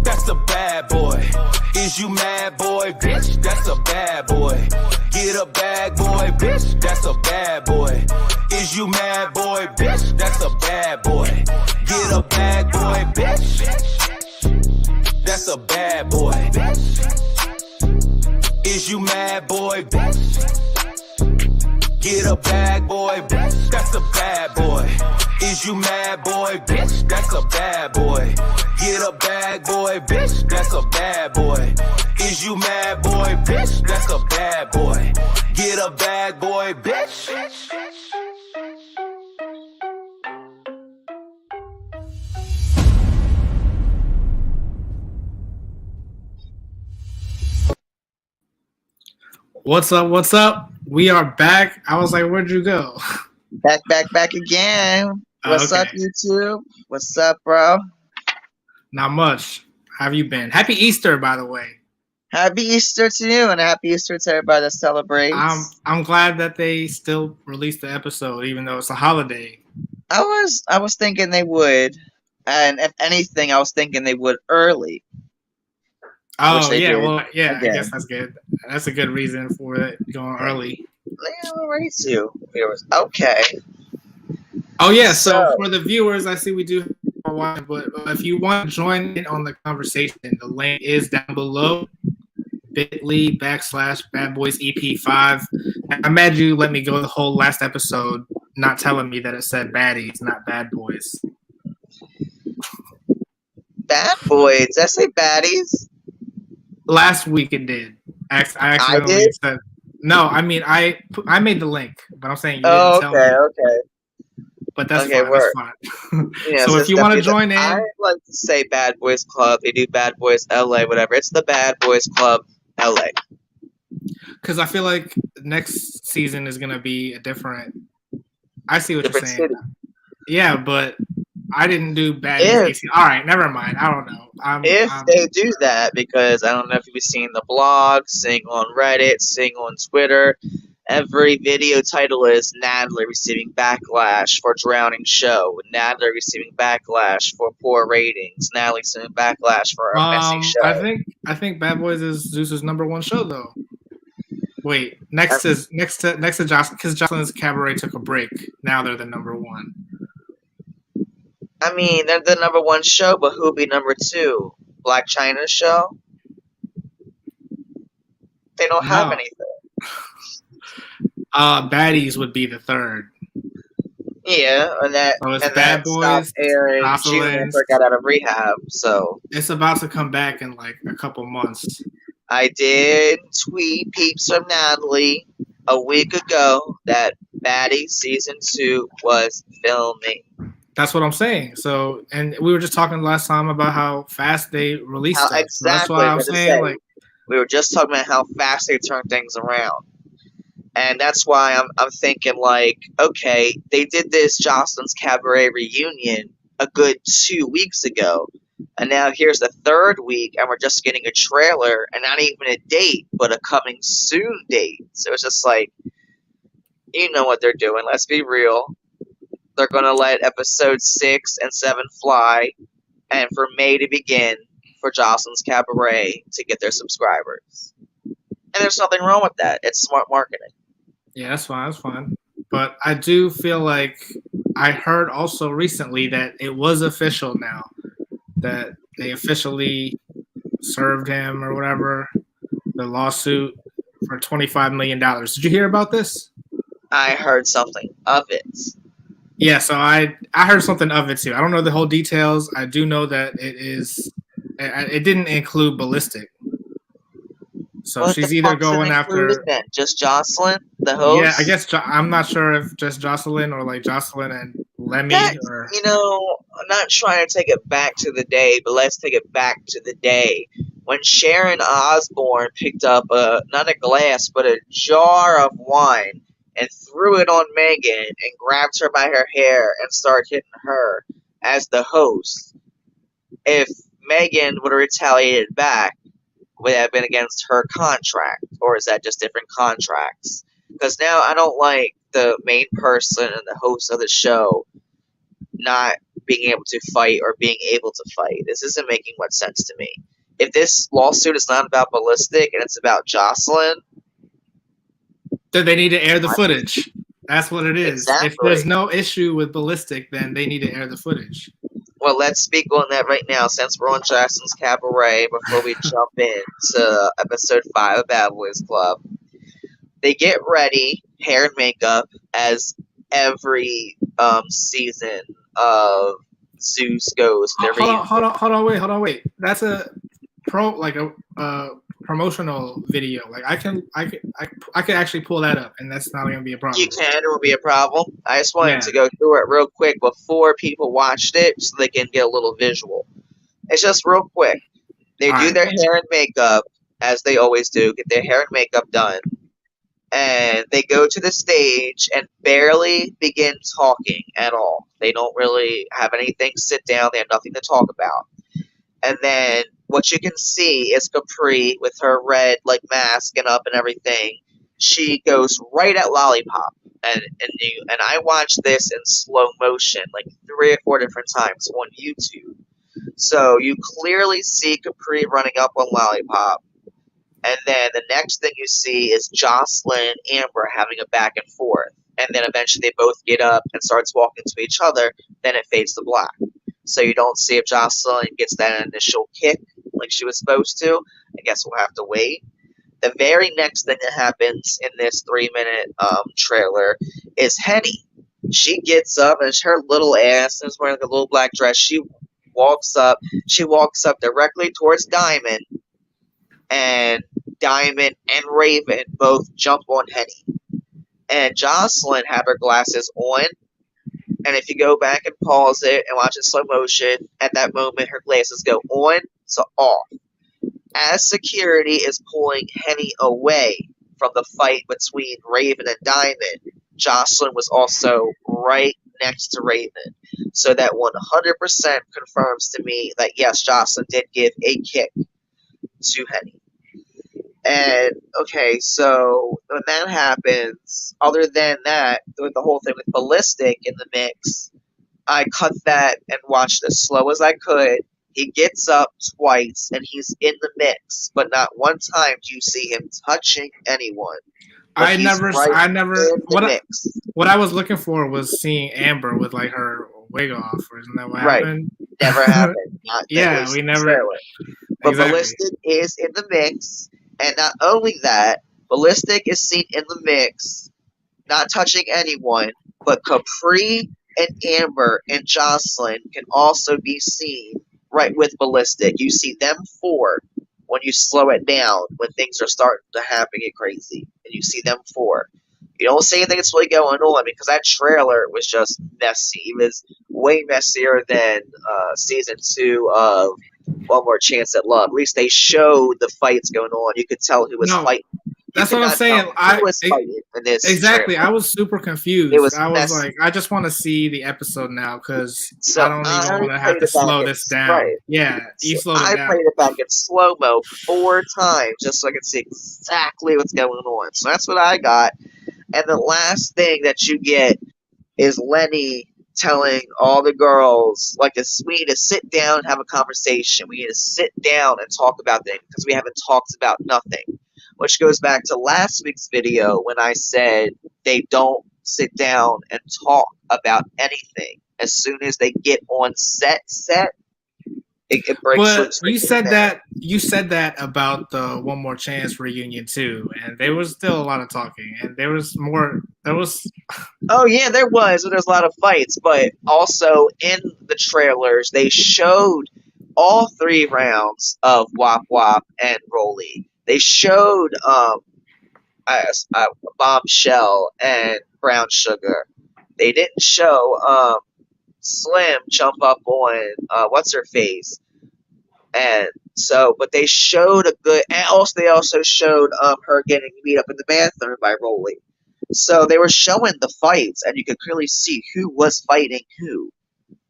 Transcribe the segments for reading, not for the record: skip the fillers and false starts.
That's a bad boy. Is you mad, boy? Bitch, that's a bad boy. Get a bag, boy, bitch, that's a bad boy. Is you mad, boy? Bitch, that's a bad boy. Get a bag, boy, bitch. That's a bad boy. Is you mad, boy? Bitch. Get a bag, boy, bitch. That's a bad boy. Is you mad, boy? Bitch, that's a bad boy. Get a bag, boy, bitch. That's a bad boy. Is you mad, boy? Bitch, that's a bad boy. Get a bag, boy, bitch. What's up? What's up? We are back. I was like, where'd you go? Back again. What's up, YouTube? What's up, bro? Not much. How have you been? Happy Easter, by the way. Happy Easter to you, and happy Easter to everybody that celebrates. I'm glad that they still released the episode, even though it's a holiday. I was thinking they would, and if anything, I was thinking they would early. Oh yeah, well yeah, again. I guess that's good. That's a good reason for it going early. Yeah, ready to. Okay. Oh yeah, so for the viewers, I see we do have one, but if you want to join in on the conversation, the link is down below. bit.ly/badboysep5. I'm mad you let me go the whole last episode not telling me that it said baddies, not bad boys. Bad boys? Did I say baddies? Last week it did. I accidentally said no. I mean, I made the link, but I'm saying you didn't tell me. Okay. But that's fine. That's fine. Yeah, so if you want to join in, I like to say Bad Boys Club. They do Bad Boys LA, whatever. It's the Bad Boys Club LA. Because I feel like next season is gonna be a different. I see what you're saying. City. Yeah, but I didn't do bad. All right, never mind. I don't know. They do that, because I don't know if you've seen the blog, seeing on Reddit, seeing on Twitter. Every video title is Natalie receiving backlash for drowning show. Natalie receiving backlash for poor ratings. Natalie receiving backlash for a messy show. I think Bad Boys is Zeus's #1 show though. Wait, next to Jocelyn, because Joseline's Cabaret took a break. Now they're the #1. I mean, they're the #1 show, but who'll be #2? Black China's show? They don't have anything. Baddies would be the 3rd. Yeah, and that so it's Bad Boys, Joseline got out of rehab, so it's about to come back in like a couple months. I did tweet peeps from Natalie a week ago that Baddies season 2 was filming. That's what I'm saying. So, and we were just talking last time about how fast they released stuff. Exactly. So that's why I'm saying, like, we were just talking about how fast they turn things around. And that's why I'm thinking, like, okay, they did this Joseline's Cabaret reunion a good 2 weeks ago. And now here's the 3rd week, and we're just getting a trailer, and not even a date, but a coming soon date. So it's just like, you know what they're doing. Let's be real. They're going to let episodes 6 and 7 fly, and for May to begin for Joseline's Cabaret to get their subscribers. And there's nothing wrong with that. It's smart marketing. Yeah, that's fine. That's fine. But I do feel like I heard also recently that it was official now, that they officially served him or whatever, the lawsuit for $25 million. Did you hear about this? I heard something of it. Yeah, so I heard something of it too. I don't know the whole details. I do know that it didn't include Ballistic. So what she's either going after just Joseline, the host. Yeah, I guess I'm not sure if just Joseline or like Joseline and Lemmy. Or you know, I'm not trying to take it back to the day, but let's take it back to the day when Sharon Osbourne picked up not a glass but a jar of wine and threw it on Megan and grabbed her by her hair and started hitting her as the host. If Megan would have retaliated back, would it have been against her contract, or is that just different contracts? Because now I don't like the main person and the host of the show not being able to fight or being able to fight. This isn't making much sense to me. If this lawsuit is not about Ballistic and it's about Joseline, then they need to air the footage. That's what it is. Exactly. If there's no issue with Ballistic, then they need to air the footage. well, let's speak on that right now since we're on Jackson's Cabaret before we jump into episode 5 of Bad Boys Club. They get ready, hair and makeup, as every season of Zeus goes. Hold on, wait. That's a promotional video. Like I can actually pull that up, and that's not going to be a problem. You can, it will be a problem. I just wanted Yeah. to go through it real quick before people watched it so they can get a little visual. It's just real quick. They All do right. their hair and makeup, as they always do, get their hair and makeup done. And they go to the stage and barely begin talking at all. They don't really have anything sit down. They have nothing to talk about. And then what you can see is Capri with her red mask and up and everything. She goes right at Lollipop, and I watched this in slow motion 3 or 4 different times on YouTube. So you clearly see Capri running up on Lollipop, and then the next thing you see is Joseline and Amber having a back and forth, and then eventually they both get up and starts walking to each other. Then it fades to black. So you don't see if Joseline gets that initial kick like she was supposed to. I guess we'll have to wait. The very next thing that happens in this 3-minute trailer is Henny. She gets up and her little ass is wearing a little black dress. She walks up directly towards Diamond, and Diamond and Raven both jump on Henny. And Joseline had her glasses on. And if you go back and pause it and watch it slow motion, at that moment her glasses go on to off. As security is pulling Henny away from the fight between Raven and Diamond, Joseline was also right next to Raven. So that 100% confirms to me that yes, Joseline did give a kick to Henny. And okay, so when that happens, other than that, with the whole thing with Ballistic in the mix, I cut that and watched as slow as I could. He gets up twice and he's in the mix, but not one time do you see him touching anyone. But I he's never. right in the mix. What I was looking for was seeing Amber with her wig off, or isn't that what Right. happened? Never happened. Not Yeah, at least we in the never- trailer. But Exactly. Ballistic is in the mix, and not only that, Ballistic is seen in the mix, not touching anyone, but Capri and Amber and Joseline can also be seen right with Ballistic. You see them 4 when you slow it down, when things are starting to happen get crazy, and you see them 4. You don't see anything that's really going on because that trailer was just messy. It was way messier than season 2 of One More Chance at Love. At least they showed the fights going on. You could tell who was fighting. That's what I'm saying. Who was fighting in this Exactly. trailer. I was super confused. It was I was messy. like, I just want to see the episode now because So I don't even want to have to slow this down. Right. Yeah, you slowed I it down. played it back in slow mo 4 times just so I could see exactly what's going on. So that's what I got. And the last thing that you get is Lenny telling all the girls, we need to sit down and have a conversation. We need to sit down and talk about things because we haven't talked about nothing. Which goes back to last week's video when I said they don't sit down and talk about anything. As soon as they get on set, it breaks But loose. you said that about the One More Chance reunion too, and there was still a lot of talking, and there was. Oh yeah, there was. There's a lot of fights, but also in the trailers they showed all 3 rounds of Wop Wop and Rolly. They showed Bombshell and Brown Sugar. They didn't show Slim jump up on what's her face, and so, but they showed a good, and also they also showed her getting beat up in the bathroom by Rolly. So they were showing the fights, and you could clearly see who was fighting who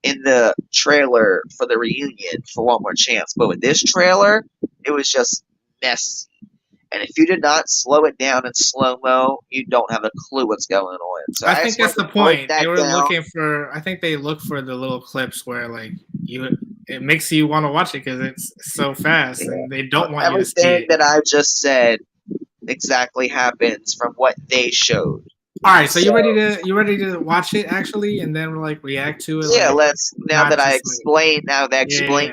in the trailer for the reunion for One More Chance. But with this trailer, it was just messy. And if you did not slow it down in slow-mo, you don't have a clue what's going on. So I I think just that's wanted the to break point. that They were down. looking for. I think they look for the little clips where like it makes you want to watch it because it's so fast, and they don't want you to see Everything it. that I just said exactly happens from what they showed. All right, so you ready to watch it actually, and then like react to it. Yeah, like, let's now not that I just explained Yeah.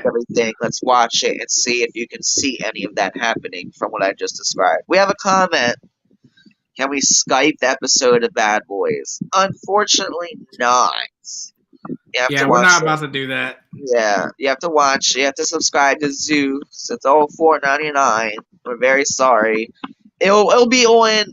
everything, let's watch it and see if you can see any of that happening from what I just described. We have a comment. Can we Skype the episode of Bad Boys? Unfortunately not. You have to We're watch not it. about to do that. Yeah, you have to watch. You have to subscribe to Zeus. It's all $4.99. We're very sorry. It'll be on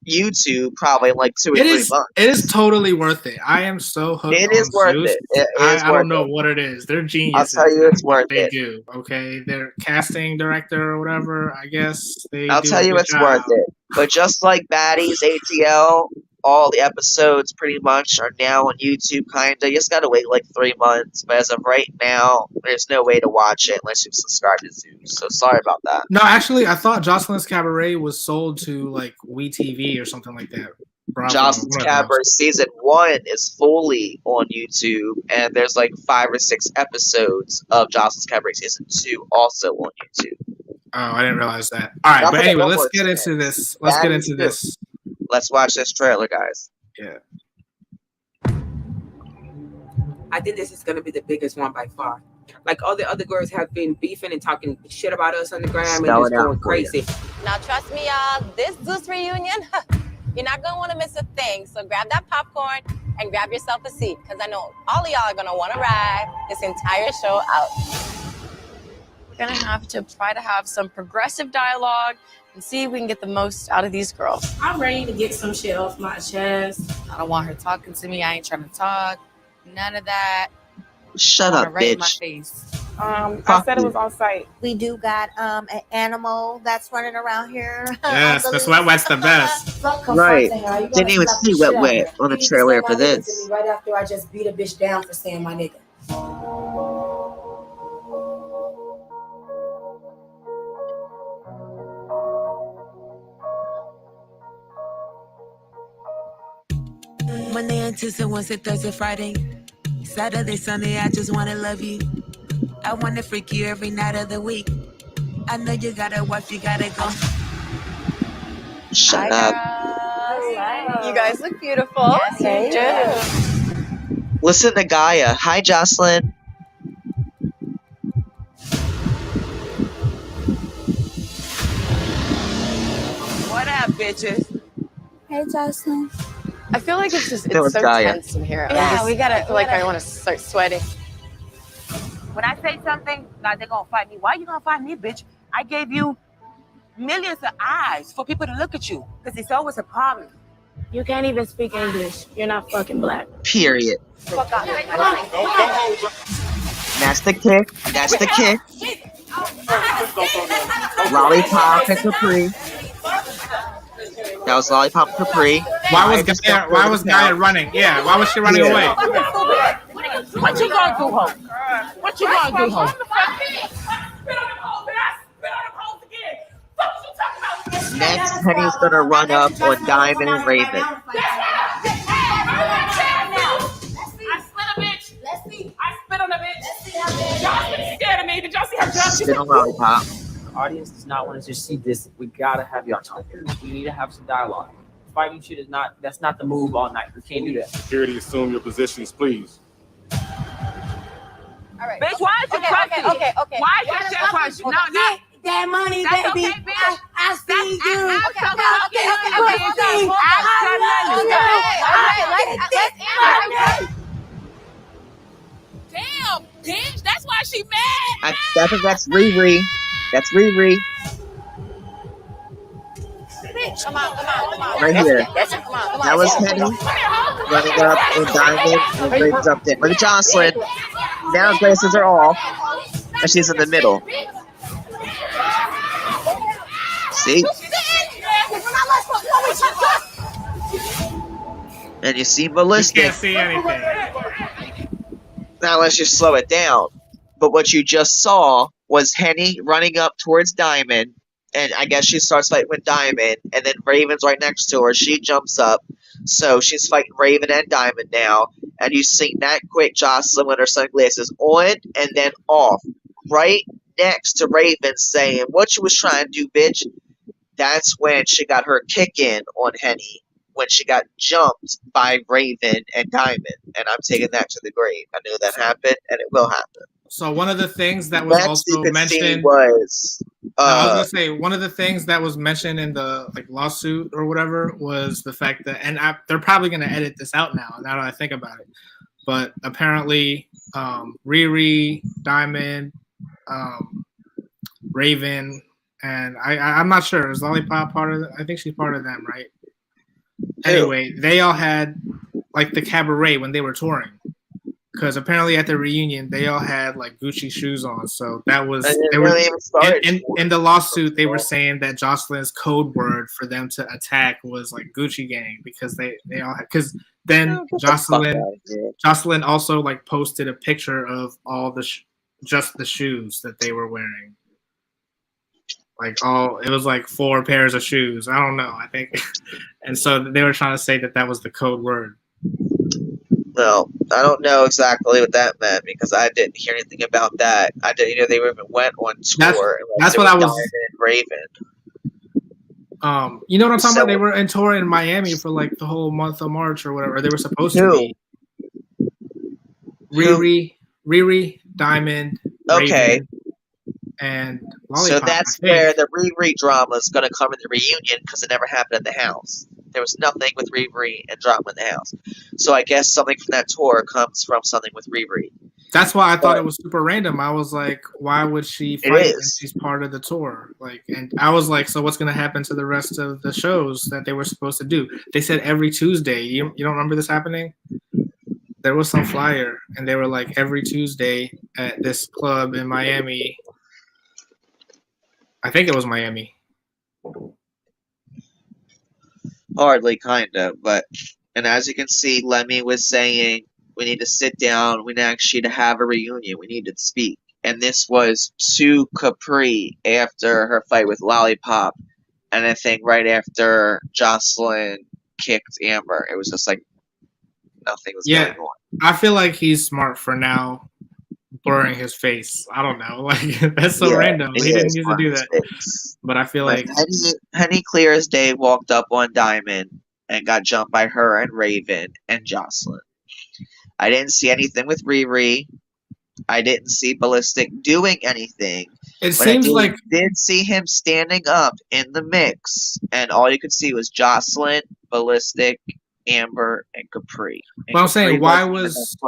YouTube probably in like 2 or 3 months. It is totally worth it. I am so hooked It on is worth Zeus. it. It is I worth don't know it. what it is. They're I'll geniuses. tell you, it's at what worth they it. do. Okay, their casting director or whatever. I guess they I'll do tell a you, good it's job. worth it. But just like Baddies ATL, all the episodes pretty much are now on YouTube. Kinda, you just gotta wait like 3 months. But as of right now, there's no way to watch it unless you subscribe to Zeus. So sorry about that. No, actually, I thought Joseline's Cabaret was sold to like WeTV or something like that. Bravo, Joselin's one of those. Cabaret season 1 is fully on YouTube, and there's like 5 or 6 episodes of Joselin's Cabaret season 2 also on YouTube. Oh, I didn't realize that. All right, Not but forget anyway, one let's more get thing. into this. Let's get into this. Let's watch this trailer, guys. Yeah. I think this is going to be the biggest one by far. Like all the other girls have been beefing and talking shit about us on the gram Spell and it just out going for you. crazy. Now, trust me, y'all, this Zeus reunion, you're not going to want to miss a thing. So grab that popcorn and grab yourself a seat, because I know all of y'all are going to want to ride this entire show out. We're going to have to try to have some progressive dialogue and see if we can get the most out of these girls. I'm ready to get some shit off my chest. I don't want her talking to me. I ain't trying to talk. None of that. Shut I up, want her right in my bitch. face. I said it was on site. We do got an animal that's running around here. Yes, that's why Wet's the best. Right. Didn't even see Wet Wet on the trailer for this. Right after I just beat a bitch down for saying my nigga. Monday and Tuesday, Wednesday, Thursday, Friday, Saturday, Sunday, I just wanna love you. I wanna freak you every night of the week. I know you got a wife, you gotta go. Shut up. You guys look beautiful. Yes, you do. Listen to Gaia. Hi, Jocelyn. What up, bitches? Hey, Jocelyn. I feel like it's That was so Gaia. tense in here. Yeah, we gotta- I feel like I want to start sweating. When I say something, now they're gonna fight me. Why you gonna fight me, bitch? I gave you millions of eyes for people to look at you, because it's always a problem. You can't even speak English. You're not fucking black. Period. Fuck out. That's the kick. That's the kick. Lollipop and Capri. That was Lollipop and Capri. Why was Gaia running? Yeah, why was she running Yeah. away? What you gonna do, ho? What you gonna do, ho? Next, Penny's gonna run up on Diamond and Raven. I spit a bitch. Let's see. I spit on a bitch. Y'all scared of me. Did y'all see her jump? Spit on Lollipop. The audience does not want to just see this. We gotta have y'all talk. We need to have some dialogue. Fighting shit is not. That's not the move all night. We can't do that. Security, assume your positions, please. All right. Bitch, why is you crushing? Okay. Why is your shit crushing? No, no. That money, That's baby. okay, bitch. I see you. Okay. Damn, bitch. That's why she mad. I think that's Riri. That's Riri. Come on. Right here. Come on. That was Penny running up and Diamond and Raven's up there. Look at Jocelyn. Now glasses are off. And she's in the middle. See? And you see You Ballistic. can't see anything. Now let's just slow it down. But what you just saw was Henny running up towards Diamond And I guess she starts fighting with Diamond, and then Raven's right next to her. She jumps up, so she's fighting Raven and Diamond now. And you see that quick Joseline with her sunglasses on and then off, right next to Raven, saying, "What you was trying to do, bitch?" That's when she got her kick in on Henny, when she got jumped by Raven and Diamond. And I'm taking that to the grave. I knew that happened, and it will happen. So one of the things that was Next, you also could see mentioned was no, I was gonna say one of the things that was mentioned in the lawsuit or whatever was the fact that, and they're probably gonna edit this out now. Now that I think about it, but apparently Riri, Diamond, Raven, and I'm not sure. Is Lollipop part of it? I think she's part of them, right? Anyway, they all had like the Cabaret when they were touring. Because apparently at the reunion they all had like Gucci shoes on, so that was they were in the lawsuit. They were saying that Joseline's code word for them to attack was like Gucci Gang because they all had. Because then Joseline also like posted a picture of all the just the shoes that they were wearing. Like it was like 4 pairs of shoes. I don't know. I think, and so they were trying to say that was the code word. Well, I don't know exactly what that meant because I didn't hear anything about that. I didn't know they even went on tour. That's what I was. Raven. You know what I'm talking about? They were in tour in Miami for like the whole month of March or whatever. They were supposed to be. Riri, Diamond, Raven, and Lollipop. So that's where the Riri drama is going to come in the reunion because it never happened at the house. There was nothing with Riri and drama in the house. So I guess something from that tour comes from something with Riri. That's why I thought it was super random. I was like, why would she fight if she's part of the tour? Like, and I was like, so what's going to happen to the rest of the shows that they were supposed to do? They said every Tuesday. You don't remember this happening? There was some flyer, and they were like every Tuesday at this club in Miami. I think it was Miami. Hardly, kind of, but and as you can see, Lemmy was saying we need to sit down. We need actually to have a reunion. We need to speak, and this was to Capri after her fight with Lollipop, and I think right after Joseline kicked Amber, it was just like nothing was going on. I feel like he's smart for now, blurring his face. I don't know, like that's so random. He didn't used to do that. But I feel like Henny clear as day walked up on Diamond and got jumped by her and Raven and Joseline. I didn't see anything with Riri. I didn't see Ballistic doing anything. It seems like did see him standing up in the mix, and all you could see was Joseline, Ballistic, Amber, and Capri. But I'm saying, why was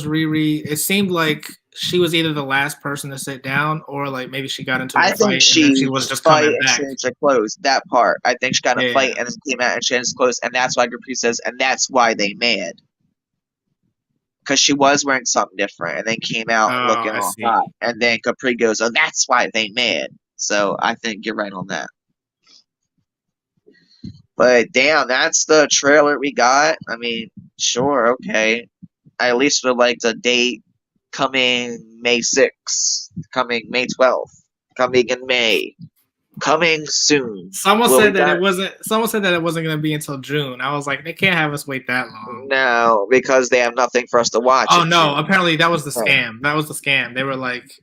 Riri? It seemed like she was either the last person to sit down, or like maybe she got into a fight and then she was just coming back. Changed her clothes. That part, I think she got in a fight and then came out and changed clothes, and that's why Capri says, and that's why they mad. Because she was wearing something different, and then came out looking all hot, and then Capri goes, "Oh, that's why they mad." So I think you're right on that. But damn, that's the trailer we got. I mean, sure, okay. I at least would like a date coming May 6th, coming May 12th, coming in May, coming soon. Someone said that it wasn't going to be until June. I was like, they can't have us wait that long. No, because they have nothing for us to watch. Oh no! Apparently that was the scam. That was the scam. They were like,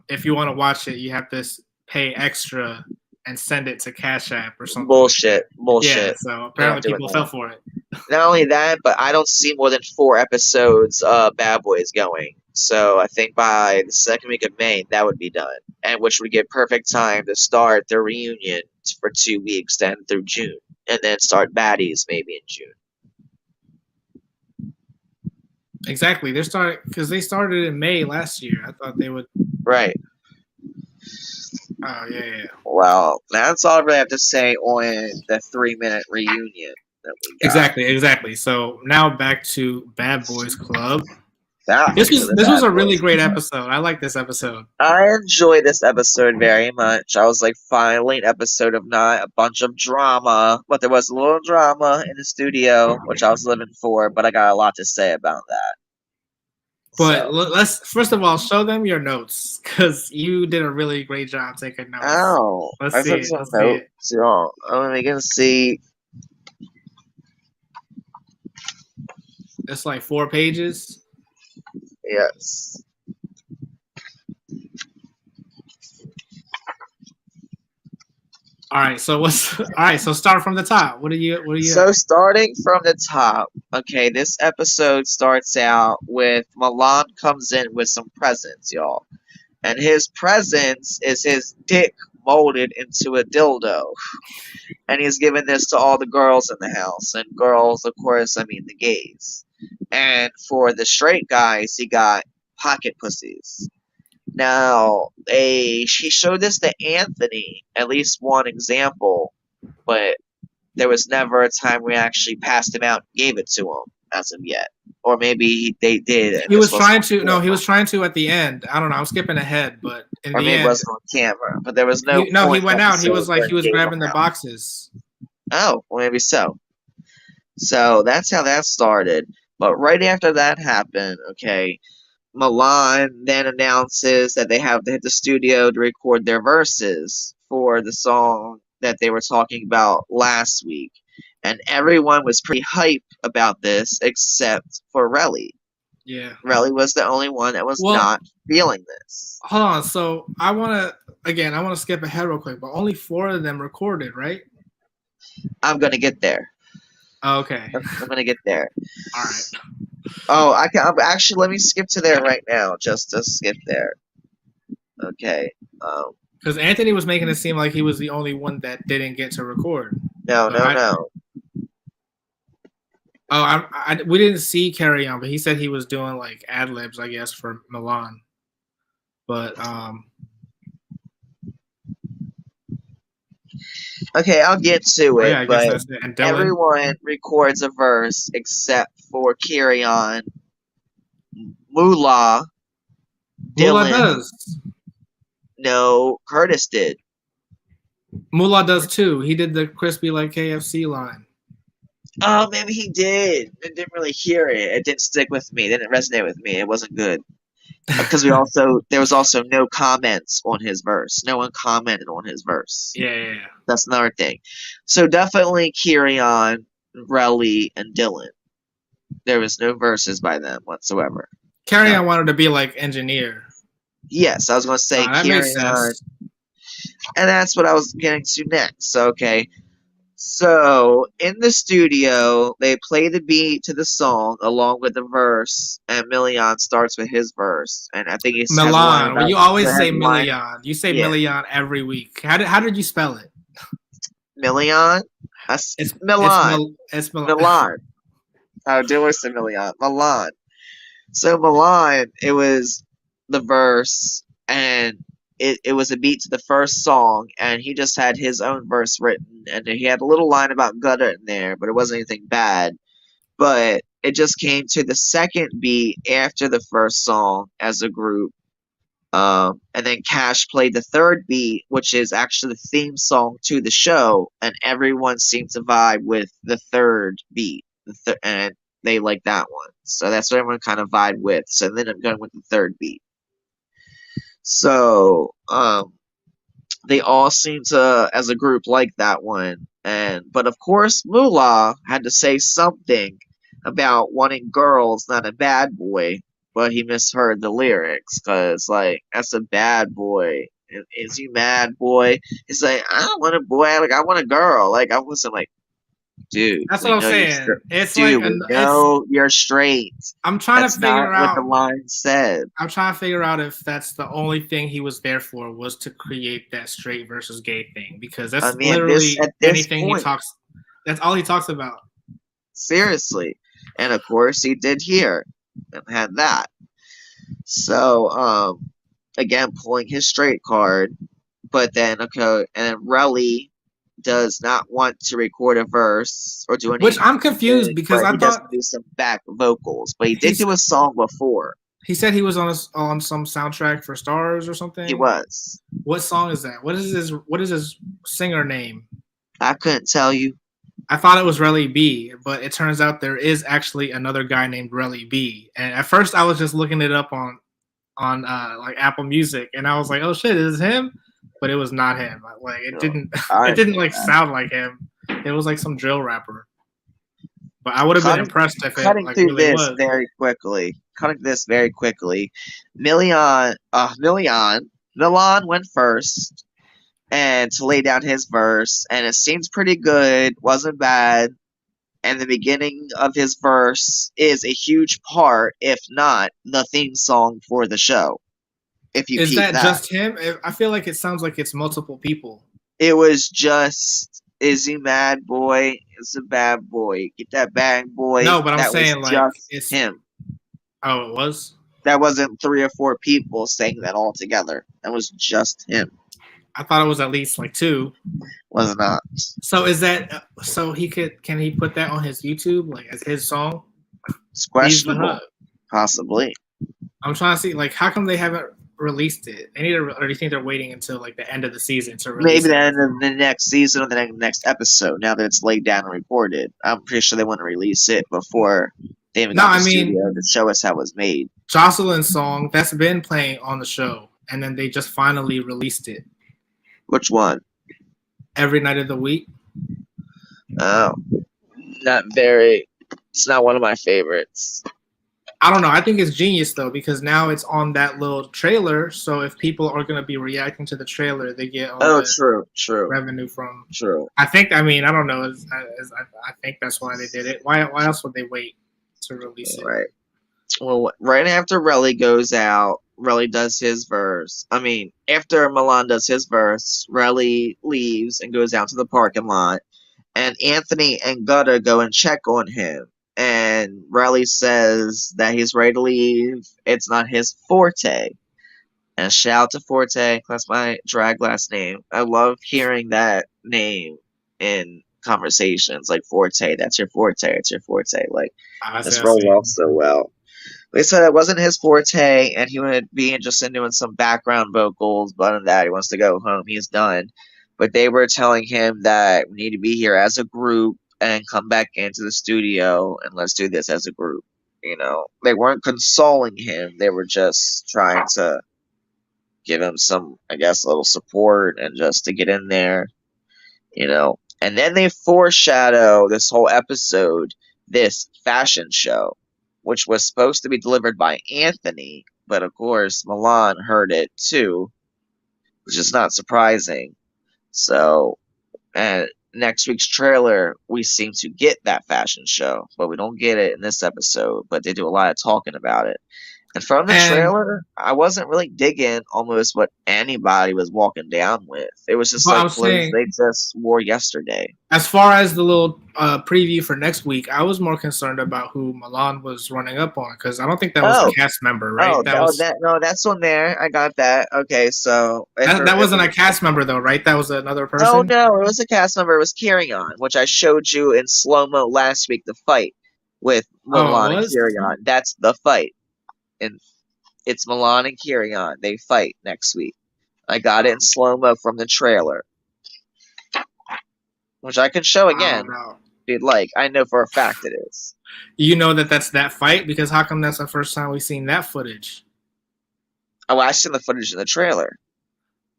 if you want to watch it, you have to pay extra and send it to Cash App or something. Bullshit. Yeah, so apparently people fell for it. Not only that, but I don't see more than 4 episodes of Bad Boys going. So I think by the second week of May, that would be done. And which would give perfect time to start the reunion for 2 weeks, then through June. And then start Baddies maybe in June. Exactly. They started in May last year. I thought they would. Right. Oh, yeah. Well, that's all I really have to say on the 3-minute reunion that we got. Exactly. So now back to Bad Boys Club. This was a really great episode. I like this episode. I enjoyed this episode very much. I was like, finally an episode of not a bunch of drama, but there was a little drama in the studio, which I was living for, but I got a lot to say about that. But So, let's first of all show them your notes because you did a really great job taking notes. oh, Let's I see took it. some Let's see it. notes, y'all. Oh, we can see. It's like 4 pages. Yes. All right. So what's all right? So start from the top. What do you? So starting from the top, okay, this episode starts out with Milan comes in with some presents, y'all. And his presents is his dick molded into a dildo. And he's giving this to all the girls in the house. And girls, of course, I mean the gays. And for the straight guys, he got pocket pussies. Now, he showed this to Anthony, at least one example, but there was never a time we actually passed him out and gave it to him as of yet. Or maybe they did. And He this was trying wasn't to. on No, he camera. was trying to at the end. I don't know. I'm skipping ahead, but in Or the maybe it end, wasn't on camera. But there was no he, no, he point went out. He episode was like where he was gave grabbing him the out. boxes. Oh, well, maybe so. So that's how that started. But right after that happened, okay, Milan then announces that they have to hit the studio to record their verses for the song that they were talking about last week. And everyone was pretty hype about this except for Relly. Yeah. Relly was the only one that was Well, not feeling this. hold on. So I want to skip ahead real quick, but only 4 of them recorded, right? I'm going to get there. Okay. I'm going to get there. All right. Oh, actually, let me skip to there right now, just to skip there. Okay. Because Anthony was making it seem like he was the only one that didn't get to record. No. Oh, we didn't see Carry On, but he said he was doing like ad libs, I guess, for Milan. But okay, I'll get to it. yeah, I guess but that's it. And Dylan, everyone records a verse except for Carry On, Moolah, Moolah Dylan. does. No, Curtis did. Moolah does too. He did the crispy like KFC line. Oh, maybe he did. I didn't really hear it. It didn't stick with me. It didn't resonate with me. It wasn't good. Because there was also no comments on his verse. No one commented on his verse. Yeah. That's another thing. So definitely Carry On, Relly, and Dylan. There was no verses by them whatsoever. Carry On wanted to be like engineer. Yes, I was going to say that Carry makes On. sense. And that's what I was getting to next. Okay. So in the studio, they play the beat to the song along with the verse, and Million starts with his verse. And I think he's Milan. Well, you always say Million. Million. You say Million every week. How did you spell it? Million? It's Milan. It's Milan. How do I say Million? Milan. So Milan, it was the verse, and it was a beat to the first song, and he just had his own verse written, and he had a little line about gutter in there, but it wasn't anything bad. But it just came to the second beat after the first song as a group. And then Cash played the third beat, which is actually the theme song to the show, and everyone seemed to vibe with the third beat, and they liked that one. So that's what everyone kind of vibed with. So then I'm going with the third beat. So they all seem to, as a group, like that one. But of course, Moolah had to say something about wanting girls, not a bad boy. But he misheard the lyrics, because like that's a bad boy. Is you mad, boy? He's like, I don't want a boy. Like I want a girl. Like I wasn't like, dude. That's what I'm saying. It's dude, like we know you're straight. I'm trying That's to figure not out what the line said. I'm trying to figure out if that's the only thing he was there for, was to create that straight versus gay thing, because that's literally anything he talks. That's all he talks about. Seriously, and of course he did here and had that. So again, pulling his straight card, but then okay, and then Relly does not want to record a verse or do anything. Which I'm confused because I he thought does do some back vocals, but he did do a song before. He said he was on some soundtrack for Stars or something. He was. What song is that? What is his singer name? I couldn't tell you. I thought it was Relly B, but it turns out there is actually another guy named Relly B. And at first, I was just looking it up on like Apple Music, and I was like, "Oh shit, is it him?" But it was not him. Like it didn't it didn't like sound like him. It was like some drill rapper. But I would have been impressed if it like really was. Cutting this very quickly. Milan went first and to lay down his verse, and it seems pretty good, wasn't bad. And the beginning of his verse is a huge part, if not the theme song for the show. If you Is that just him? I feel like it sounds like it's multiple people. It was just Izzy Mad Boy is a bad boy. Get that bag, boy. No, but I'm that saying was like just it's him. Oh, it was? That wasn't 3 or 4 people saying that all together. That was just him. I thought it was at least like 2. Was not. So is that so can he put that on his YouTube like as his song? It's questionable. Possibly. I'm trying to see like how come they haven't released it? They need to, or do you think they're waiting until like the end of the season to release Maybe it? the end of the next season or the next episode. Now that it's laid down and recorded, I'm pretty sure they want to release it before they even got the studio to show us how it was made. Joseline's song that's been playing on the show, and then they just finally released it. Which one? Every Night of the Week. Oh, not very. It's not one of my favorites. I don't know. I think it's genius though because now it's on that little trailer. So if people are going to be reacting to the trailer, they get all true revenue from. True. I think. I mean, I don't know. I think that's why they did it. Why else would they wait to release it? Right. Well, right after Relly goes out, Relly does his verse. I mean, after Milan does his verse, Relly leaves and goes out to the parking lot, and Anthony and Gutter go and check on him. And Relly says that he's ready to leave. It's not his forte. And shout out to Forte. That's my drag last name. I love hearing that name in conversations. Like Forte, that's your forte. It's your forte. Like, this rolled off so well. They said it wasn't his forte, and he would be interested in doing some background vocals, but other than that, he wants to go home. He's done. But they were telling him that we need to be here as a group and come back into the studio and let's do this as a group. You know, they weren't consoling him. They were just trying to give him some, I guess, a little support and just to get in there, you know. And then they foreshadow this whole episode, this fashion show, which was supposed to be delivered by Anthony, but of course Milan heard it too, which is not surprising. So, and next week's trailer, we seem to get that fashion show, but we don't get it in this episode, but they do a lot of talking about it. And from the trailer, I wasn't really digging almost what anybody was walking down with. It was just like clothes they just wore yesterday. As far as the little preview for next week, I was more concerned about who Milan was running up on because I don't think that was a cast member, right? No, that's on there. I got that. Okay, so that wasn't a cast member though, right? That was another person. Oh no, it was a cast member. It was Carry-On, which I showed you in slow-mo last week. The fight with Milan and Carry-On. That's the fight. And it's Milan and Carry-On. They fight next week. I got it in slow-mo from the trailer. Which I can show again if you'd like. I know for a fact it is. You know that's that fight? Because how come that's the first time we've seen that footage? Oh, I seen the footage in the trailer.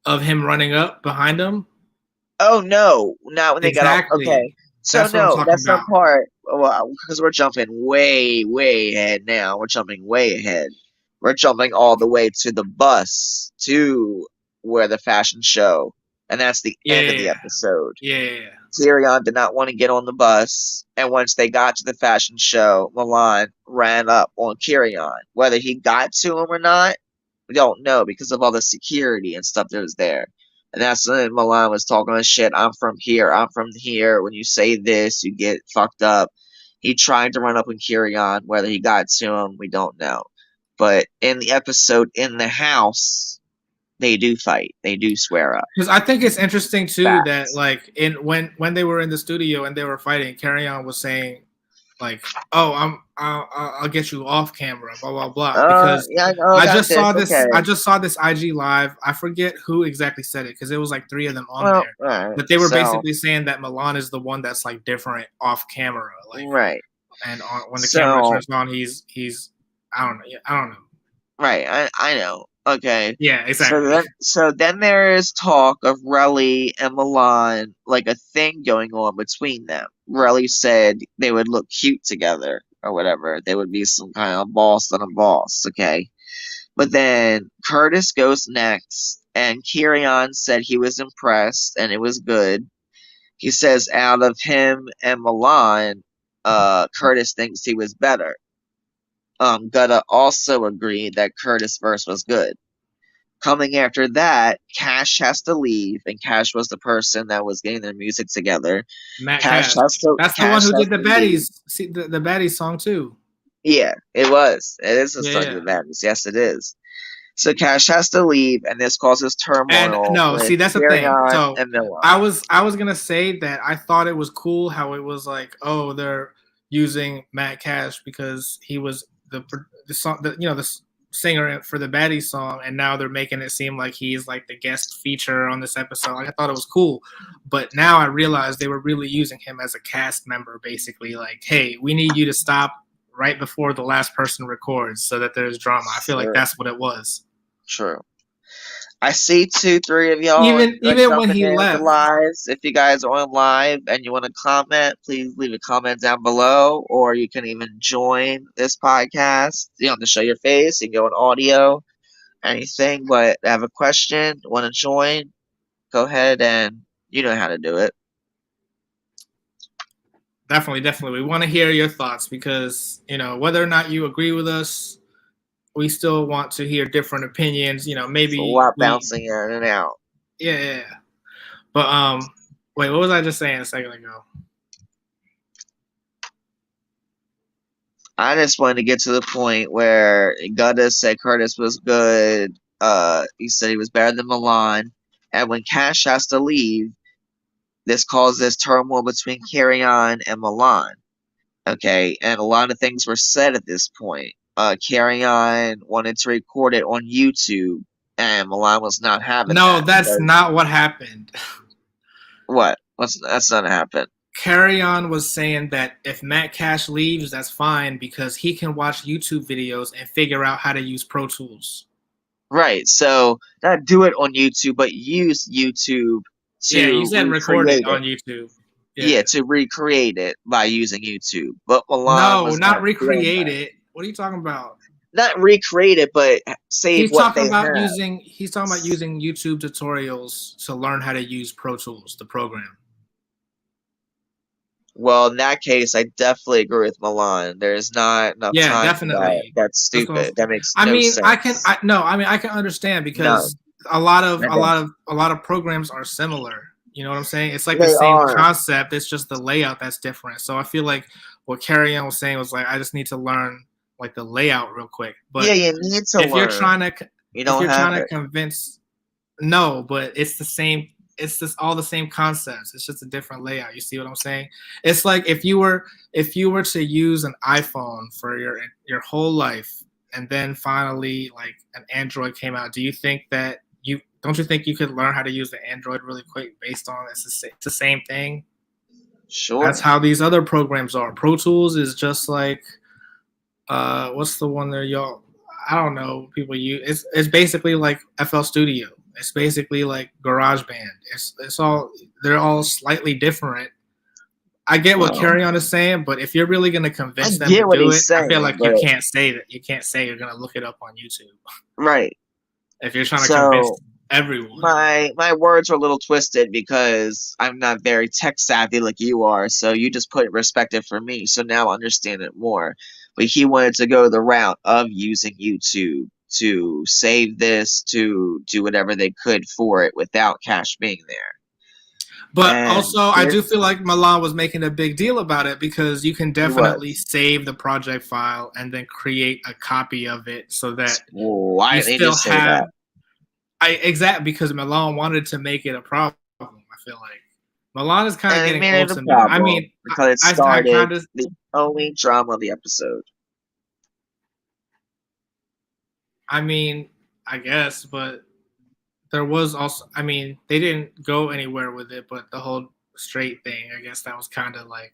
Of him running up behind him? Oh, no. Not when they got up. Okay. So, that's not part. Well, because we're jumping way, way ahead now. We're jumping way ahead. We're jumping all the way to the bus to where the fashion show. And that's the end of the episode. Yeah. Carry-On did not want to get on the bus. And once they got to the fashion show, Milan ran up on Carry-On. Whether he got to him or not, we don't know because of all the security and stuff that was there. And that's when Milan was talking about shit. I'm from here. I'm from here. When you say this, you get fucked up. He tried to run up and Carry-On. Whether he got to him, we don't know. But in the episode in the house, they do fight. They do swear up. Because I think it's interesting too that like when they were in the studio and they were fighting, Carry-On was saying like, oh, I'll get you off camera, blah blah blah. Because Yeah, I I got just saw this. this. Okay. I just saw this IG live. I forget who exactly said it because it was like 3 of them on Well, there. right. But they were So, basically saying that Milan is the one that's like different off camera, like right. and when the camera So, turns on, he's I don't know. I don't know. right. I know. Okay. Yeah, exactly. So then there is talk of Relly and Milan, like a thing going on between them. Relly said they would look cute together or whatever. They would be some kind of boss on a boss. Okay. But then Curtis goes next, and Kirion said he was impressed and it was good. He says out of him and Milan, Curtis thinks he was better. Gutta also agreed that Curtis' verse was good. Coming after that, Cash has to leave, and Cash was the person that was getting their music together. Matt Cash Cash. has to. That's the Cash one who has did the to leave. baddies. See the baddies song too. Yeah, it was. It is a Yeah, song yeah. of the baddies. Yes, it is. So Cash has to leave, and this causes And turmoil no, with see that's the thing. Tyrion So and Milan. I was gonna say that I thought it was cool how it was like, oh, they're using Matt Cash because he was the song, the singer for the Baddies song, and now they're making it seem like he's like the guest feature on this episode. Like, I thought it was cool, but now I realized they were really using him as a cast member, basically. Like, hey, we need you to stop right before the last person records so that there's drama. I feel like that's what it was. True. I see 2-3 of y'all Even when jumping he in the left. lives. If you guys are on live and you want to comment, please leave a comment down below, or you can even join this podcast. You don't have to show your face. You can go on audio, anything. But have a question, want to join, go ahead and you know how to do it. Definitely. We want to hear your thoughts because, whether or not you agree with us, we still want to hear different opinions. Maybe It's a lot bouncing in and out. Yeah. But wait, what was I just saying a second ago? I just wanted to get to the point where Gutta said Curtis was good. He said he was better than Milan. And when Cash has to leave, this causes turmoil between Carrion and Milan. Okay, and a lot of things were said at this point. Carrion wanted to record it on YouTube, and Milan was not having that. No, that's not what happened. What? That's not happened. Carrion was saying that if Matt Cash leaves, that's fine because he can watch YouTube videos and figure out how to use Pro Tools. Right, so not do it on YouTube, but use YouTube to you said record it on YouTube. Yeah, to recreate it by using YouTube. But Milan was not recreate it. What are you talking about? Not recreate it, but save what they have. He's talking about using YouTube tutorials to learn how to use Pro Tools, the program. Well, in that case, I definitely agree with Milan. There's not enough time. Definitely. That's stupid. That makes no sense. I can understand because a lot of programs are similar. You know what I'm saying? It's like the same concept. It's just the layout that's different. So I feel like what Carrion was saying was like, I just need to learn like the layout real quick. But yeah, you need to learn. You're trying to convince, no, but it's the same. It's just all the same concepts. It's just a different layout. You see what I'm saying? It's like if you were to use an iPhone for your whole life, and then finally like an Android came out. Do you think that don't you think you could learn how to use the Android really quick based on it's the same thing? Sure. That's how these other programs are. Pro Tools is just like what's the one there, y'all? I don't know. People use it's basically like FL Studio. It's basically like GarageBand. They're all slightly different. I get what Carrion is saying, but if you're really gonna convince them to do it, I feel like you can't say that. You can't say you're gonna look it up on YouTube. Right. If you're trying to convince everyone. My words are a little twisted because I'm not very tech savvy like you are, so you just put it in perspective for me. So now I understand it more. But he wanted to go the route of using YouTube to save this, to do whatever they could for it without Cash being there. But I do feel like Milan was making a big deal about it because you can definitely save the project file and then create a copy of it so that why they still have that? Exactly, because Milan wanted to make it a problem. I feel like Milan is kind of getting old to me. I mean, because it started. only drama of the episode. I mean, I guess, but there was also. I mean, they didn't go anywhere with it, but the whole straight thing. I guess that was kind of like.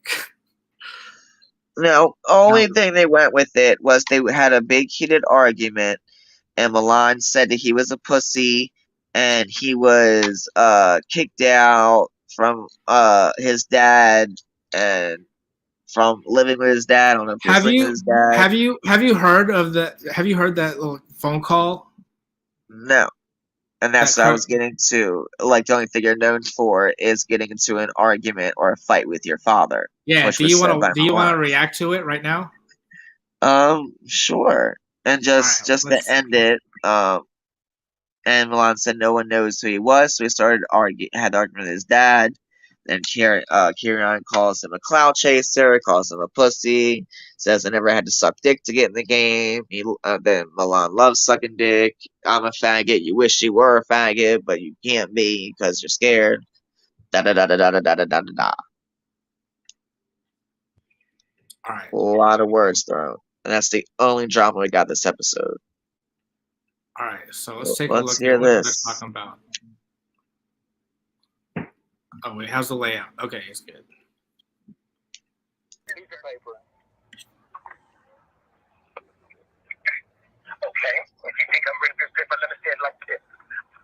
No, only thing they went with it was they had a big heated argument, and Milan said that he was a pussy, and he was kicked out from his dad and from living with his dad. I don't know if he was Have living with you his dad. have you heard of the? Have you heard that little phone call? No. And that's That what I was getting to. Like, the only thing you're known for is getting into an argument or a fight with your father. Yeah. Which was said by Do you want to Milan. react to it right now? Sure. And just to end it, and Milan said no one knows who he was, so he had the argument with his dad. Then Kieran calls him a cloud chaser, calls him a pussy, says I never had to suck dick to get in the game. Then Milan loves sucking dick. I'm a faggot. You wish you were a faggot, but you can't be because you're scared. Da da da da da da da da da da. All right. A lot of words thrown, and that's the only drama we got this episode. All right, so let's take a Let's look hear at what they're this. talking about. Oh wait, how's the layout? Okay, it's good. Okay, if you think I'm reading this paper, let me say it like this.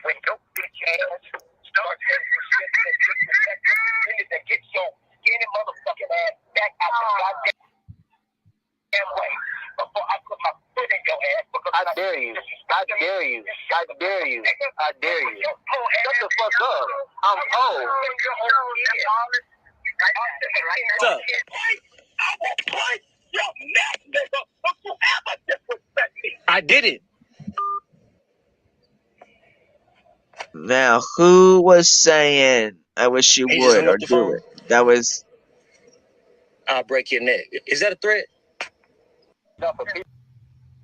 When your bitch ass starts getting disrespected, you need to get your skinny motherfucking ass back out the goddamn way before I put my foot in your ass. I dare you. I dare you. I dare you. I dare you. Shut the fuck up. I'm old. Sir. I will break your neck, nigga, if you ever disrespect me. I did it. Now, who was saying I wish you He just would hung or up the do phone? it? That was I'll break your neck. Is that a threat?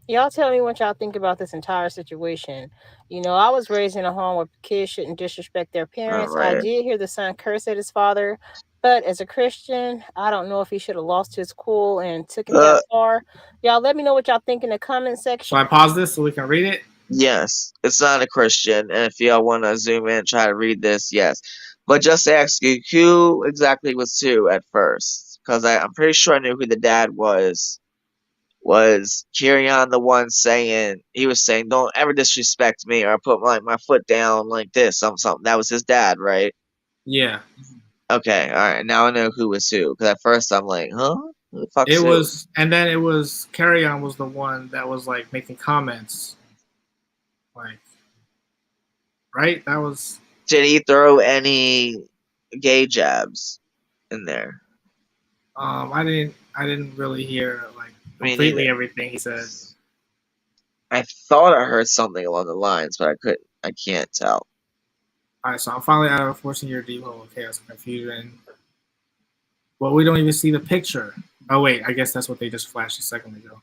Y'all tell me what y'all think about this entire situation. You know, I was raised in a home where kids shouldn't disrespect their parents. I right. did hear the son curse at his father, but as a Christian, I don't know if he should have lost his cool and took it that far. Y'all let me know what y'all think in the comment section. So I pause this so we can read it. Yes, it's not a Christian, and if y'all want to zoom in and try to read this, yes. But just to ask you, who exactly was who at first? Because I'm pretty sure I knew who the dad was. Was Kieran the one saying, he was saying, don't ever disrespect me or put my foot down like this, something. That was his dad, right? Yeah. Okay, alright, now I know who was who. Because at first I'm like, huh? Who the fuck's It who? was, and then it was Carry On was the one that was like making comments, like, right? That was. Did he throw any gay jabs in there? I didn't really hear like Me completely neither. everything he said. I thought I heard something along the lines, but I can't tell. All right, so I'm finally out of forcing your deep hole of chaos and confusion. Well, we don't even see the picture. Oh wait, I guess that's what they just flashed a second ago.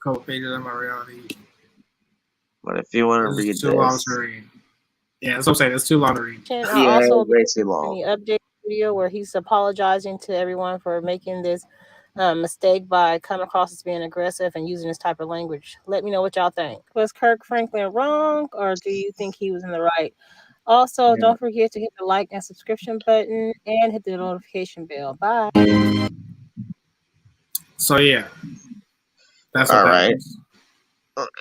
Couple pages of my reality. But if you want to read It's too long this, to read. Yeah, that's what I'm saying. It's too long to read. I yeah, also way too long. the update video where he's apologizing to everyone for making this mistake by coming across as being aggressive and using this type of language. Let me know what y'all think. Was Kirk Franklin wrong, or do you think he was in the right? Also, don't forget to hit the like and subscription button and hit the notification bell. Bye. So yeah, that's what All that right. was.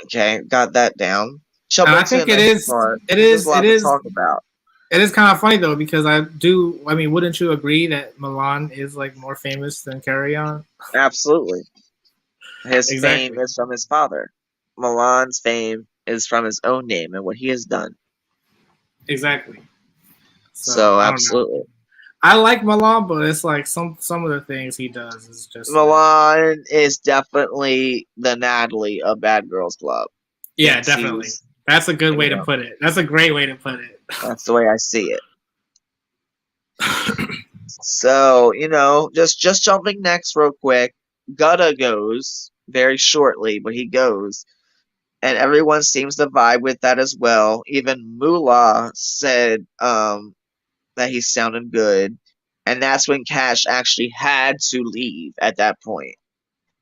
Okay, got that down. And I think it is. There's a lot to talk about. It is kind of funny though because I mean, wouldn't you agree that Milan is like more famous than Carry On? Absolutely. His Exactly. fame is from his father. Milan's fame is from his own name and what he has done. Exactly. So I don't know. absolutely. I like Milan, but it's like some of the things he does is just Milan is definitely the Natalie of Bad Girls Club. Yeah, And definitely. she's- That's a good way you to know, put it. That's a great way to put it. That's the way I see it. So, just jumping next real quick. Gutta goes very shortly, but he goes. And everyone seems to vibe with that as well. Even Moolah said that he sounded good. And that's when Cash actually had to leave at that point.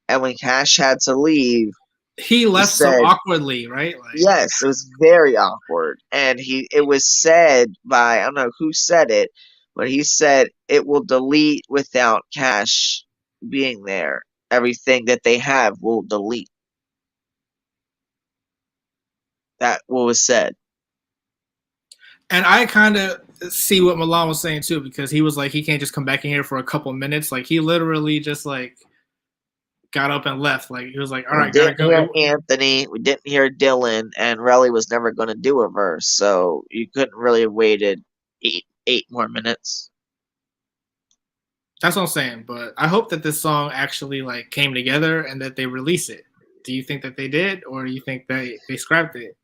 And when Cash had to leave, he left so said, awkwardly, right? Like, yes, it was very awkward. And it was said by, I don't know who said it, but he said it will delete without Cash being there. Everything that they have will delete. That what was said. and I kind of see what Milan was saying too, because he was like, he can't just come back in here for a couple minutes. Like, he literally just like got up and left. Like, he was like, all We right, gotta didn't go. hear Anthony, we didn't hear Dylan, and Relly was never going to do a verse, so you couldn't really have waited eight more minutes. That's what I'm saying. But I hope that this song actually like came together and that they release it. Do you think that they did, or do you think that they scrapped it?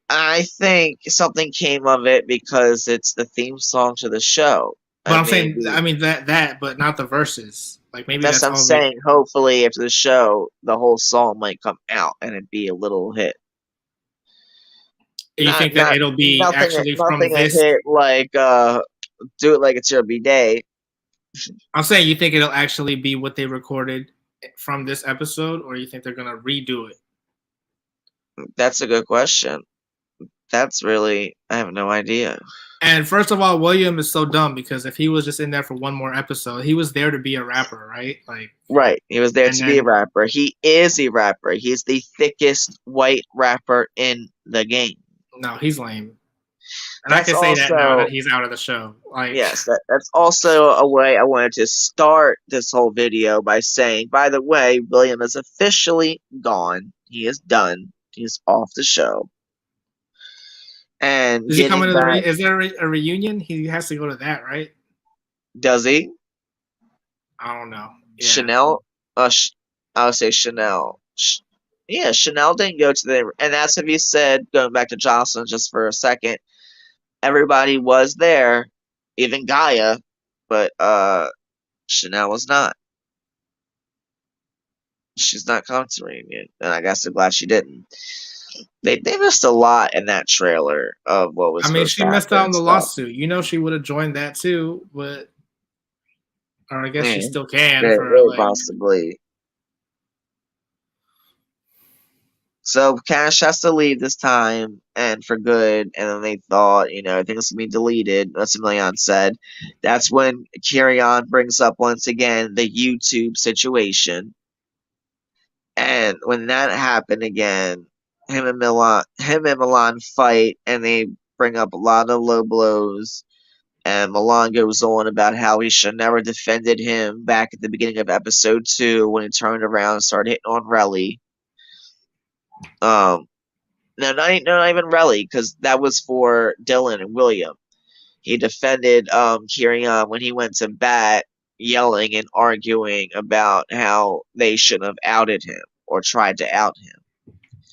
I think something came of it because it's the theme song to the show. But I'm maybe, saying, I mean that, but not the verses. Like, maybe that's that's what I'm all. saying. Hopefully, after the show, the whole song might come out and it'd be a little hit. You think that it'll be actually from nothing this? a hit like Do It Like It's Your B-Day. I'm saying, you think it'll actually be what they recorded from this episode, or you think they're gonna redo it? That's a good question. That's really, I have no idea. And first of all, William is so dumb, because if he was just in there for one more episode, he was there to be a rapper, right? Like, right, he was there to be a rapper. He is a rapper. He's the thickest white rapper in the game. No, he's lame. And That's I can say also, that now that he's out of the show. Like, yes, that's also a way I wanted to start this whole video by saying, by the way, William is officially gone. He is done. He's off the show. And is he coming to back, is there a reunion? He has to go to that, right? Does he? I don't know. Yeah. Chanel? I would say Chanel. Yeah, Chanel didn't go to the, and that's if you said, going back to Joseline just for a second, everybody was there, even Gaia, but Chanel was not. She's not coming to the reunion, and I guess I'm glad she didn't. They missed a lot in that trailer of what was. I mean, she missed out on the lawsuit. You know, she would have joined that too, but or I guess she still can. Possibly. So Cash has to leave this time, and for good. And then they thought, everything's gonna be deleted. That's what Leon said. That's when Kirion brings up once again the YouTube situation. And when that happened again, him and Milan fight, and they bring up a lot of low blows. And Milan goes on about how he should never defended him back at the beginning of episode 2 when he turned around and started hitting on Relly. No, not even Relly, because that was for Dylan and William. He defended Kirion when he went to bat, yelling and arguing about how they shouldn't have outed him or tried to out him.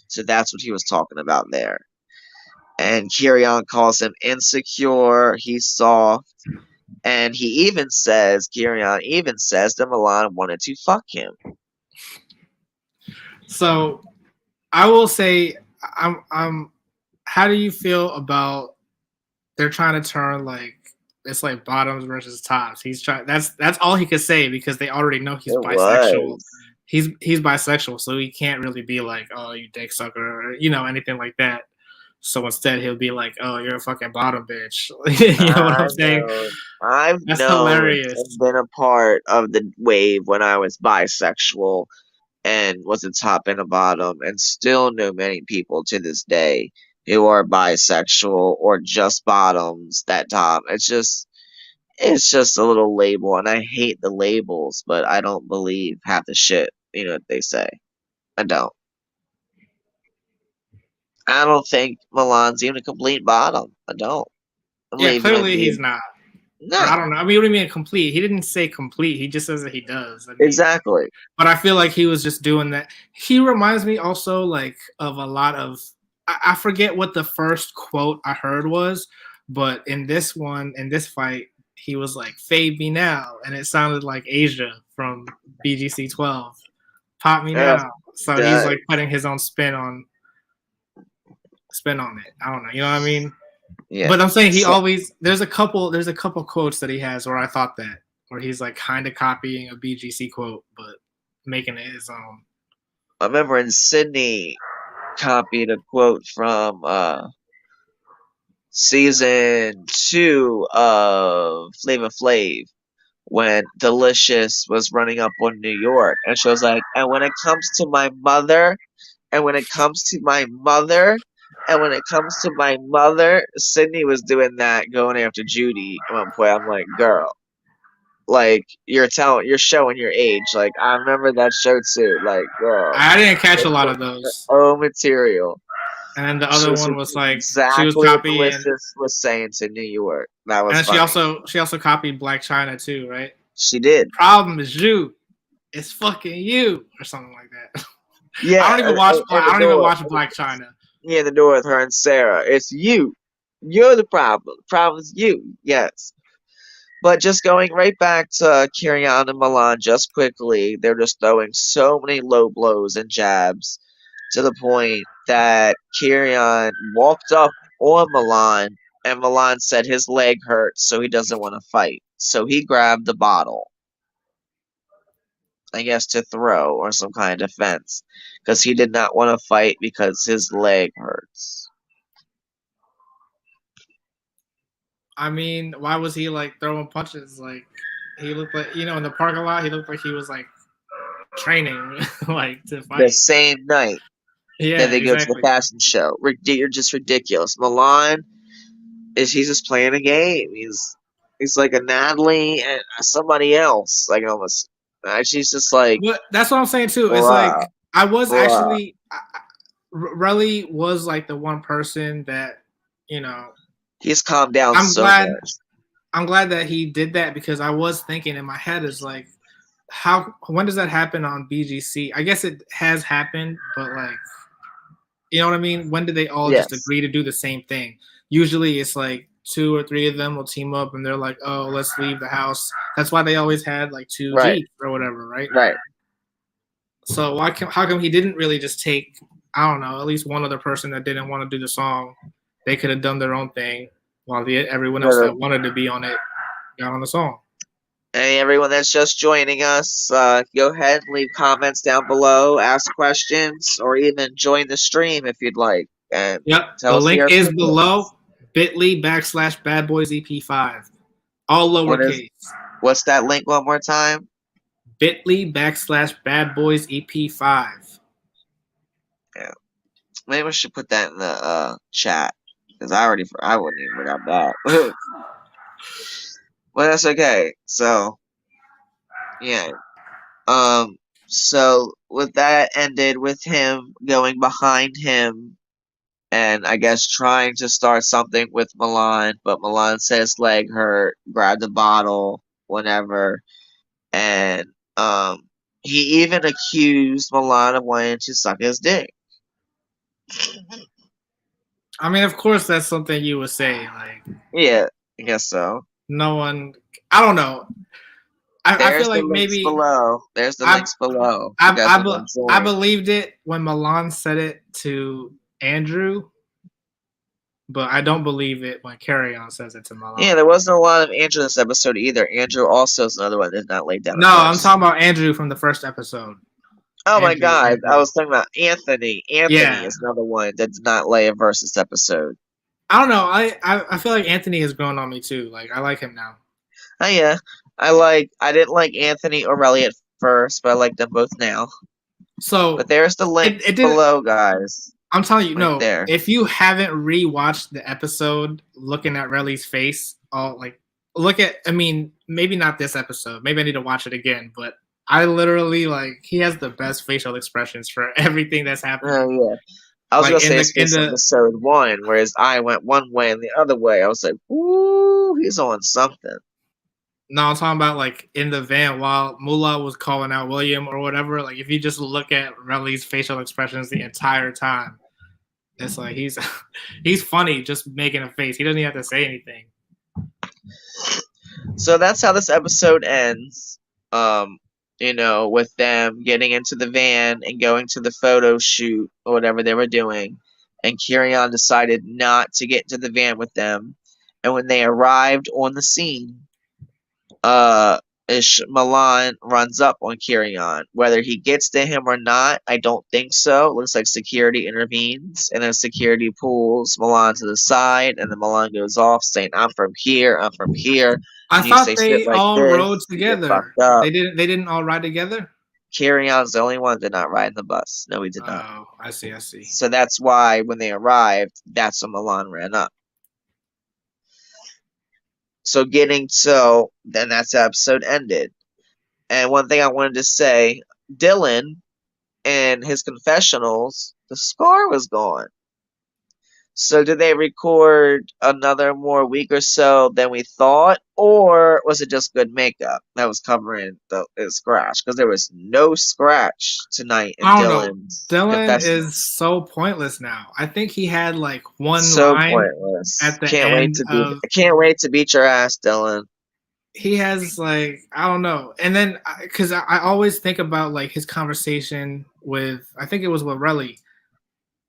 So that's what he was talking about there. And Kirion calls him insecure, he's soft, and Kirion even says that Milan wanted to fuck him. So I will say, I'm how do you feel about they're trying to turn like it's like bottoms versus tops? He's trying that's all he could say, because they already know he's bisexual. He's bisexual, so he can't really be like, oh, you dick sucker, or anything like that. So instead he'll be like, oh, you're a fucking bottom bitch. You know what I'm saying? That's hilarious. I've been a part of the wave when I was bisexual and was a top and a bottom, and still know many people to this day who are bisexual or just bottoms that top. It's just a little label, and I hate the labels, but I don't believe half the shit what they say. I don't. I don't think Milan's even a complete bottom. I don't. Yeah, clearly he's not. No. I don't know. I mean, what do you mean complete? He didn't say complete. He just says that he does. I mean, exactly. But I feel like he was just doing that. He reminds me also like of a lot of. I forget what the first quote I heard was, but in this fight, he was like, "Fade me now," and it sounded like Asia from BGC 12. Pop me now. So he's like putting his own spin on it. I don't know. You know what I mean? Yeah. But I'm saying he So- always there's a couple quotes that he has where I thought that where he's like kind of copying a BGC quote but making it his own. I remember in Sydney copied a quote from season 2 of Flava Flav when Delicious was running up on New York, and she was like, "And when it comes to my mother, and when it comes to my mother, and when it comes to my mother," Sydney was doing that, going after Judy at one point. I'm like, girl, like you're showing your age. Like I remember that show too. Like, girl, I didn't catch a lot of those. oh material. And then the She other was one was like she was exactly what copying, Delicious was saying to New York. That was and funny. she also copied Black China too, right? She did. Problem is you, it's fucking you, or something like that. Yeah, I don't even watch. in I the don't even door. watch Black China. Yeah, in the door with her and Sarah. It's you. You're the problem. The problem is you. Yes. But just going right back to Kirian and Milan just quickly, they're just throwing so many low blows and jabs to the point that Kirian walked up on Milan and Milan said his leg hurts, so he doesn't want to fight. So he grabbed the bottle, I guess, to throw or some kind of defense because he did not want to fight because his leg hurts. I mean, why was he like throwing punches? Like he looked like in the parking lot, he looked like he was like training like to fight. The same night Yeah, that they go to the fashion show. You're just ridiculous. Milan he's just playing a game. He's like a Natalie and somebody else. Like almost. She's just like. But that's what I'm saying too. It's like I was actually Relly was like the one person that he's calmed down I'm so glad, much. I'm glad that he did that because I was thinking in my head is like, when does that happen on BGC? I guess it has happened, but like, you know what I mean? When do they all just agree to do the same thing? Usually it's like 2 or 3 of them will team up and they're like, oh, let's leave the house. That's why they always had like 2 Jeeps or whatever, right? Right. So how come he didn't really just take, I don't know, at least one other person that didn't want to do the song? They could have done their own thing while everyone else that wanted to be on it got on the song. Hey, everyone that's just joining us, go ahead and leave comments down below, ask questions, or even join the stream if you'd like. And the link is below, bit.ly/badboysep5. All lowercase. What's that link one more time? bit.ly/badboysep5. Yeah. Maybe we should put that in the chat. Because I wouldn't even forgot that. Well, that's okay. So, yeah. So with that ended with him going behind him and I guess trying to start something with Milan, but Milan says leg hurt, grabbed the bottle, whatever. And he even accused Milan of wanting to suck his dick. I mean, of course, that's something you would say. Like, yeah, I guess so. No one, I don't know. I feel like maybe below. There's the links below. I believed it when Milan said it to Andrew, but I don't believe it when Carry-On says it to Milan. Yeah, there wasn't a lot of Andrew in this episode either. Andrew also is another one that did not lay down. No, I'm talking about Andrew from the first episode. Oh my God, I was talking about Anthony. Anthony is another one that did not lay a verse this episode. I don't know. I feel like Anthony has grown on me too. Like I like him now. Oh yeah, I didn't like Anthony or Relly at first, but I like them both now. So, but there's the link below, guys. I'm telling you, no. There. If you haven't rewatched the episode, looking at Relly's face, look at. I mean, maybe not this episode. Maybe I need to watch it again. But I literally he has the best facial expressions for everything that's happening. Oh yeah. I was gonna say it's episode 1, where his eye went one way and the other way. I was like, "Ooh, he's on something." No, I'm talking about in the van while Mullah was calling out William or whatever. Like if you just look at Relly's facial expressions the entire time, it's like he's funny just making a face. He doesn't even have to say anything. So that's how this episode ends. With them getting into the van and going to the photo shoot or whatever they were doing. and Kirion decided not to get into the van with them. And when they arrived on the scene, Milan runs up on Kirion. Whether he gets to him or not, I don't think so. It looks like security intervenes, and then security pulls Milan to the side, and then Milan goes off saying, "I'm from here. I'm from here." I When you say thought shit they like all rode this, you get together. fucked up. They didn't all ride together? Kirion's the only one that did not ride in the bus. No, he did not. Oh, I see. So that's why when they arrived, that's when Milan ran up. So then that's the episode ended. And one thing I wanted to say, Dylan and his confessionals, the scar was gone. So did they record another more week or so than we thought, or was it just good makeup that was covering the scratch? Because there was no scratch tonight in I don't know. Dylan's Dylan confessional. is so pointless now. I think he had like one So line pointless. at the Can't end of. I can't wait to beat your ass, Dylan. He has like, I don't know. And then because I always think about like his conversation with, I think it was with Relly,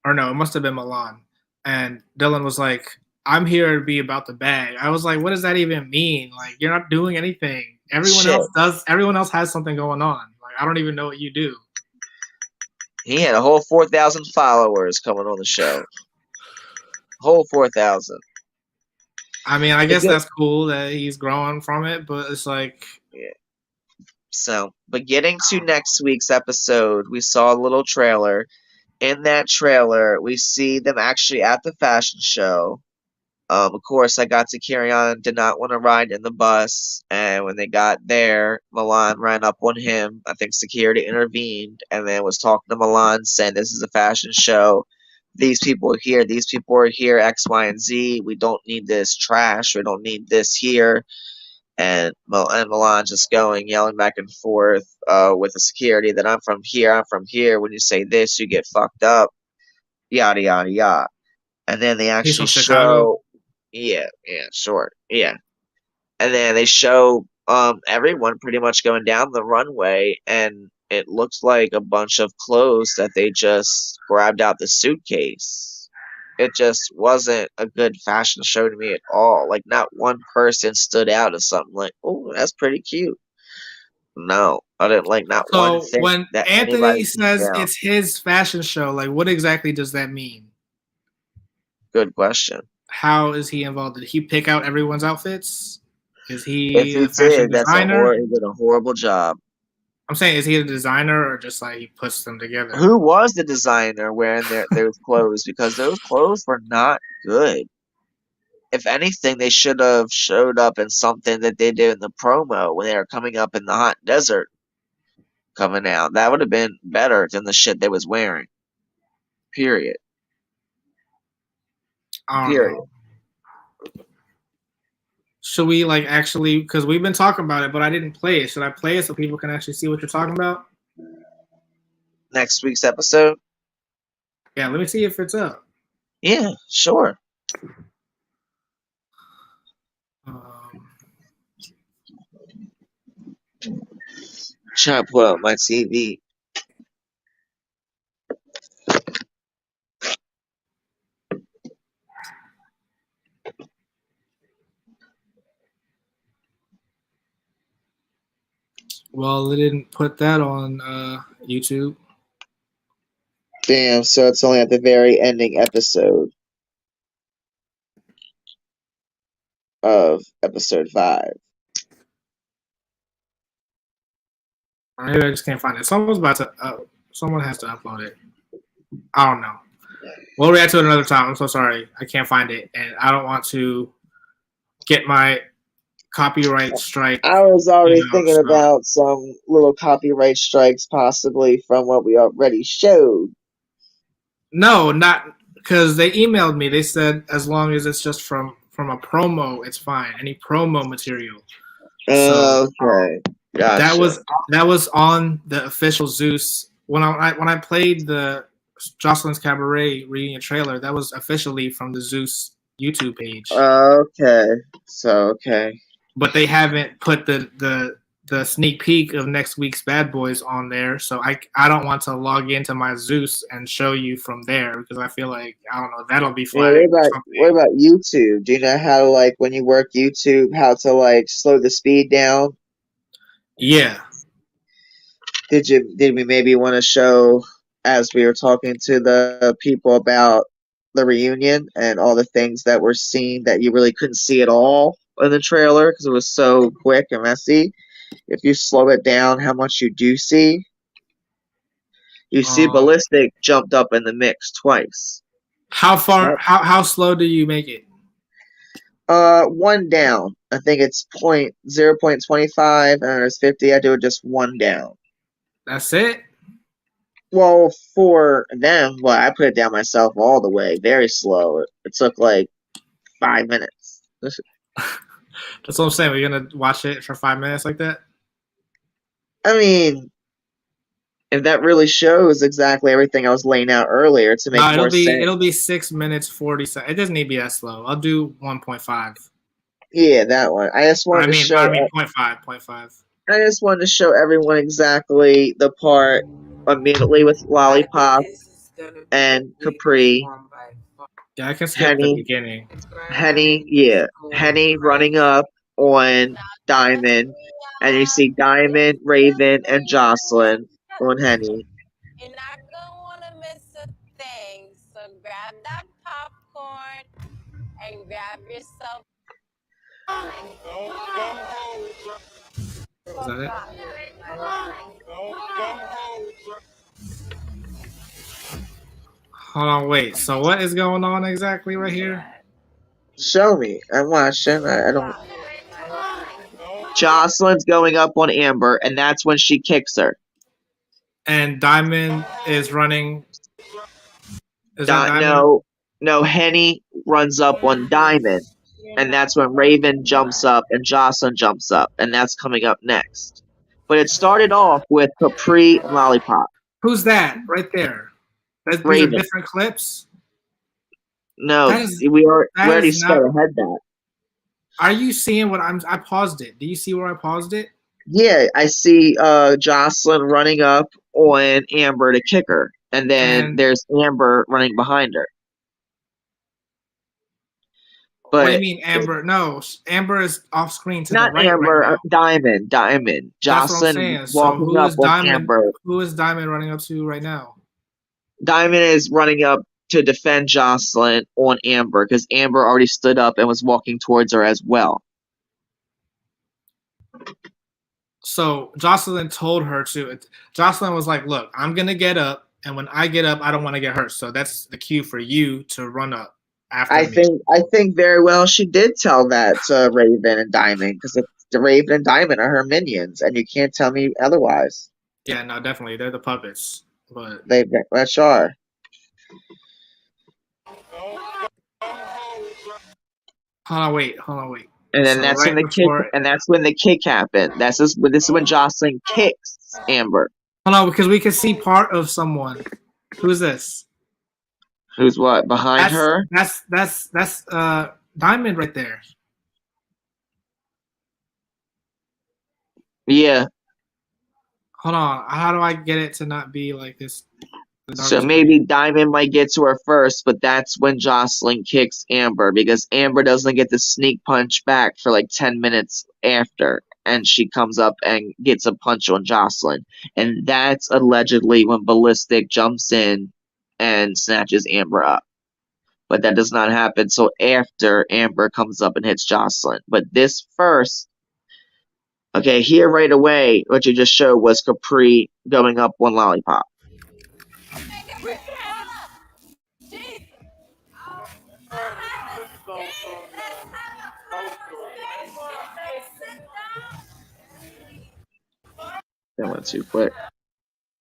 or no, it must have been Milan. And Dylan was like, "I'm here to be about the bag." I was like, "What does that even mean? Like, you're not doing anything. Everyone else does. Everyone else has something going on. Like, I don't even know what you do." He had a whole 4,000 followers coming on the show. Whole 4,000. I mean, I guess that's cool that he's growing from it, but it's like, yeah. So, but getting to next week's episode, we saw a little trailer. In that trailer, we see them actually at the fashion show. Of course, I got to Kirion, did not want to ride in the bus, and when they got there, Milan ran up on him. I think security intervened, and then was talking to Milan, saying, "This is a fashion show. These people are here, X, Y, and Z. We don't need this trash. We don't need this here." And Milan just yelling back and forth with the security that I'm from here. When you say this, you get fucked up. Yada, yada, yada. And then they actually show... Yeah, sure. Yeah. And then they show everyone pretty much going down the runway, and it looks like a bunch of clothes that they just grabbed out the suitcase. It just wasn't a good fashion show to me at all. Like, not one person stood out as something like, "Oh, that's pretty cute." No, I didn't like not one so thing when that Anthony says it's his fashion show, like, what exactly does that mean? Good question. How is he involved? Did he pick out everyone's outfits? Is he If he a fashion did, designer? he did a horrible job. I'm saying, is he a designer or just like he puts them together? Who was the designer wearing those clothes? Because those clothes were not good. If anything, they should have showed up in something that they did in the promo when they were coming up in the hot desert coming out. That would have been better than the shit they was wearing. Period. Period. Should we like actually, because we've been talking about it, but I didn't play it. Should I play it so people can actually see what you're talking about? Next week's episode? Yeah, let me see if it's up. Yeah, sure. Trying to pull up my TV. Well, they didn't put that on YouTube. Damn, so it's only at the very ending episode of episode 5. Maybe I just can't find it. Someone has to upload it. I don't know. We'll react to it another time. I'm so sorry. I can't find it, and I don't want to get my copyright strike. I was already thinking about some little copyright strikes possibly from what we already showed. No, not because they emailed me. They said as long as it's just from a promo, it's fine. Any promo material. Okay, gotcha. That was on the official Zeus. When I played the Joseline's Cabaret reunion trailer, that was officially from the Zeus YouTube page. Okay, so okay. But they haven't put the the sneak peek of next week's Bad Boys on there, so I don't want to log into my Zeus and show you from there because I feel like I don't know that'll be Yeah, flagged or something. what about YouTube? Do you know how to, like, when you work YouTube, how to, like, slow the speed down? Yeah. Did we maybe want to show, as we were talking to the people about the reunion and all the things that were seen that you really couldn't see at all in the trailer because it was so quick and messy? If you slow it down, how much you do see? You see Ballistic jumped up in the mix twice. How far? How slow do you make it? One down. I think it's 0.25 and there's 50. I do it just one down. That's it? Well, for them, well, I put it down myself all the way, very slow. It took like 5 minutes. That's what I'm saying. We're gonna watch it for 5 minutes like that. I mean, if that really shows exactly everything I was laying out earlier to make more sense. It'll be 6 minutes 40 seconds. It doesn't need to be that slow. I'll do 1.5. Yeah, that one. I just wanted to show. 0.5. I just wanted to show everyone exactly the part immediately with Lollipop and Capri. Yeah, I can skip the beginning. Henny running up on Diamond, and you see Diamond, Raven, and Joseline on Henny. You're not gonna want to miss a thing, so grab that popcorn and grab yourself. Is that it? Hold on, wait. So what is going on exactly right here? Show me. I'm watching. I don't. Joseline's going up on Amber, and that's when she kicks her. And Diamond is running. Is that Diamond? No. Henny runs up on Diamond, and that's when Raven jumps up and Joseline jumps up, and that's coming up next. But it started off with Capri and Lollipop. Who's that right there? These are different clips? No, we already started ahead that. Are you seeing what I paused it? Do you see where I paused it? Yeah, I see Joseline running up on Amber to kick her. And then there's Amber running behind her. But what do you mean Amber? No, Amber is off screen to not the right. Amber, right now. Diamond. Joseline walking up on Amber. Who is Diamond running up to right now? Diamond is running up to defend Joseline on Amber because Amber already stood up and was walking towards her as well. So Joseline told her to. Joseline was like, "Look, I'm gonna get up, and when I get up, I don't want to get hurt. So that's the cue for you to run up after me." I think very well she did tell that to Raven and Diamond because the Raven and Diamond are her minions, and you can't tell me otherwise. Yeah, no, definitely, they're the puppets, but they much are. Hold on, wait. And then that's when the kick, and that's when the kick happened. This is when Joseline kicks Amber. Hold on, because we can see part of someone. Who is this? Who's what behind her? That's Diamond right there. Yeah. Hold on. How do I get it to not be like this? So maybe Diamond might get to her first, but that's when Joseline kicks Amber because Amber doesn't get the sneak punch back for like 10 minutes after, and she comes up and gets a punch on Joseline. And that's allegedly when Ballistic jumps in and snatches Amber up. But that does not happen so after Amber comes up and hits Joseline. But this first, okay, here right away, what you just showed was Capri going up on Lollipop. That went too quick.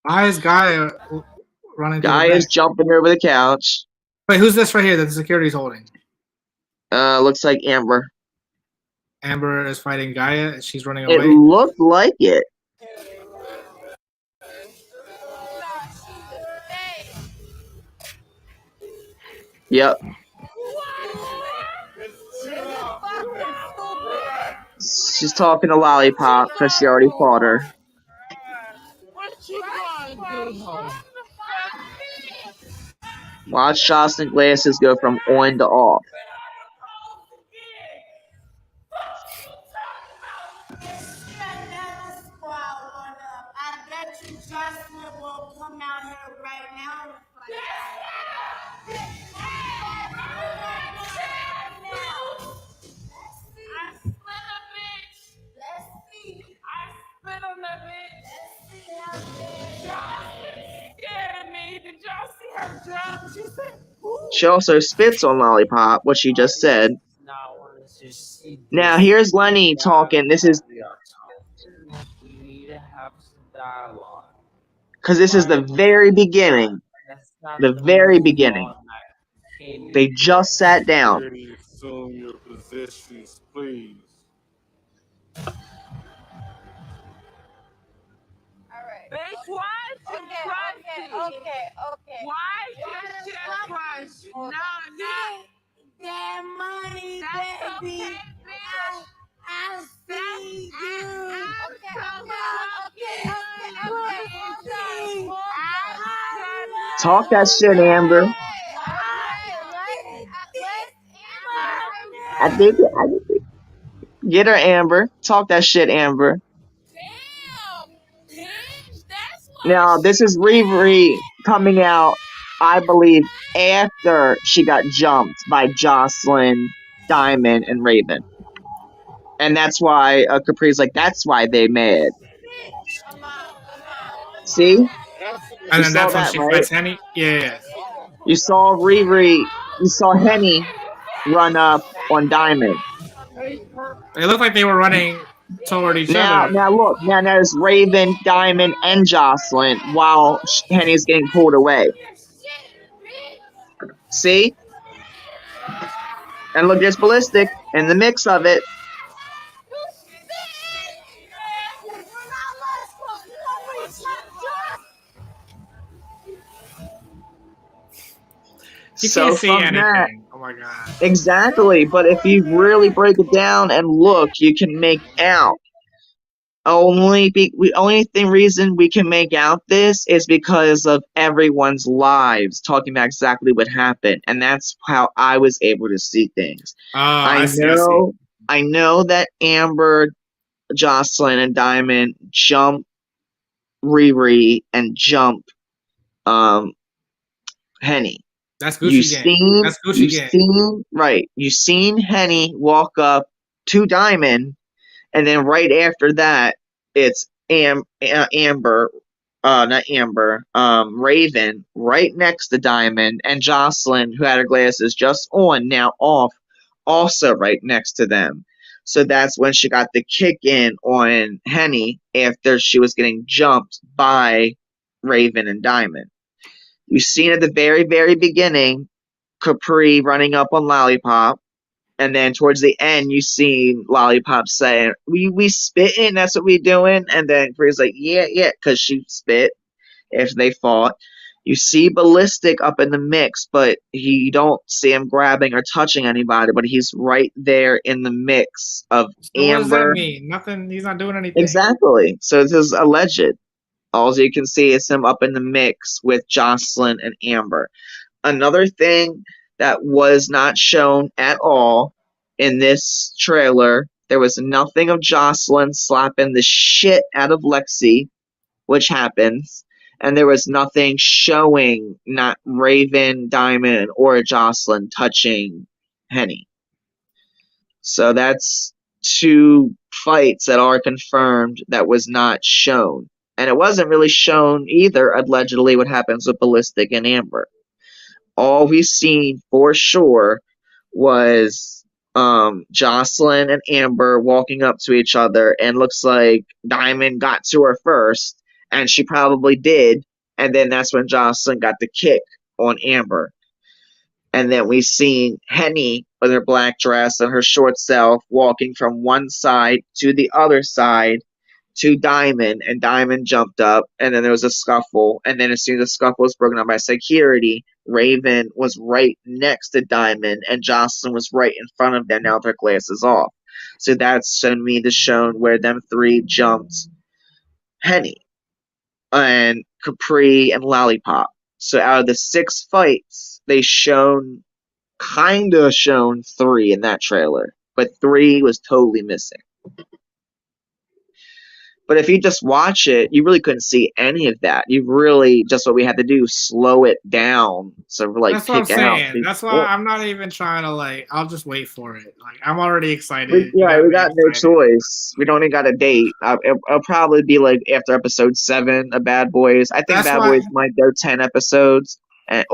Why is Gaia running? Gaia's jumping over the couch. Wait, who's this right here that the security's holding? Looks like Amber. Amber is fighting Gaia. She's running away. It looked like it. Yep. She's talking to Lollipop because she already fought her. What you gonna do? Watch Jocelyn glasses go from on to off. I bet you Jocelyn will come out here right now and fight. I spit a bitch. Let's see. I spit on that bitch. Let's see. Jocelyn scared me. Did y'all see her jump? She said, ooh. She also spits on Lollipop, what she just said. Not want to just see Now this. here's Lenny talking. This is We need to have some dialogue. because this is the very beginning. That's not The the very move beginning. all night. They just sat down. Ready, assume your positions, please. Bitch, why you crush me? Okay. Why you shit crush? No, not that money, that's baby. Okay, bitch. I see you. Talk that shit, Amber. I think get her, Amber. Talk that shit, Amber. Now, this is Riri coming out, I believe, after she got jumped by Jocelyn, Diamond, and Raven. And that's why Capri's like, that's why they mad. See? And You then saw that's when that, she right? fights Henny. Yeah. You saw Riri, you saw Henny run up on Diamond. It looked like they were running toward each Now other. look, now there's Raven, Diamond, and Jocelyn while Henny's getting pulled away. See? And look, there's Ballistic in the mix of it. You So can't see from anything. that, Oh my god. exactly. But if you really break it down and look, you can make out. Only reason we can make out this is because of everyone's lives talking about exactly what happened, and that's how I was able to see things. Oh, I see. I know that Amber, Jocelyn, and Diamond jump Riri and jump Henny. That's Gucci gang. That's Gucci gang. You've seen Henny walk up to Diamond, and then right after that, it's Amber, not Amber, Raven, right next to Diamond, and Jocelyn, who had her glasses just on, now off, also right next to them. So that's when she got the kick in on Henny after she was getting jumped by Raven and Diamond. You've seen at the very, very beginning Capri running up on Lollipop, and then towards the end you see Lollipop saying, we spitting, that's what we doing, and then Capri's like, yeah, because she spit if they fought. You see Ballistic up in the mix, but you don't see him grabbing or touching anybody, but he's right there in the mix of So Amber. what does that mean? Nothing. He's not doing anything. Exactly. So this is alleged. All you can see is him up in the mix with Jocelyn and Amber. Another thing that was not shown at all in this trailer, there was nothing of Jocelyn slapping the shit out of Lexi, which happens, and there was nothing showing not Raven, Diamond, or Jocelyn touching Henny. So that's two fights that are confirmed that was not shown. And it wasn't really shown either, allegedly, what happens with Ballistic and Amber. All we've seen for sure was Jocelyn and Amber walking up to each other, and looks like Diamond got to her first, and she probably did, and then that's when Jocelyn got the kick on Amber. And then we seen Henny with her black dress and her short self walking from one side to the other side to Diamond, and Diamond jumped up, and then there was a scuffle, and then as soon as the scuffle was broken up by security, Raven was right next to Diamond, and Jocelyn was right in front of them now with her glasses off. So that's shown me the shown where them three jumped Henny and Capri and Lollipop. So out of the 6 fights, they kinda shown 3 in that trailer, but 3 was totally missing. But if you just watch it, you really couldn't see any of that. You really just what we had to do, slow it down to That's what I'm pick out saying. these That's why points. I'm not even trying to I'll just wait for it. I'm already excited. We You got me got no excited. choice. We don't even got a date. It'll probably be after episode 7 of Bad Boys. I think That's Bad why Boys might go 10 episodes, and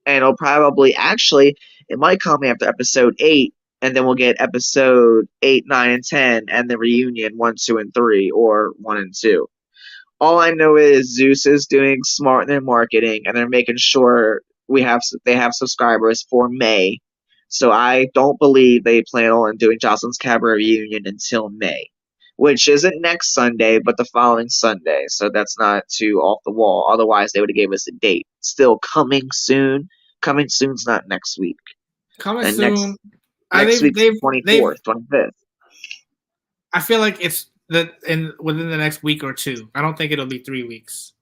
it'll probably actually it might come after episode 8, and then we'll get episode 8, 9, and 10, and the reunion 1, 2, and 3, or 1 and 2. All I know is Zeus is doing smart in their marketing, and they're making sure they have subscribers for May. So I don't believe they plan on doing Jocelyn's Cabaret reunion until May, which isn't next Sunday, but the following Sunday. So that's not too off the wall. Otherwise, they would have gave us a date. Still coming soon. Coming soon's not next week. coming And soon. next week's They've 24th, 25th. I feel like it's within the next week or 2. I don't think it'll be 3 weeks.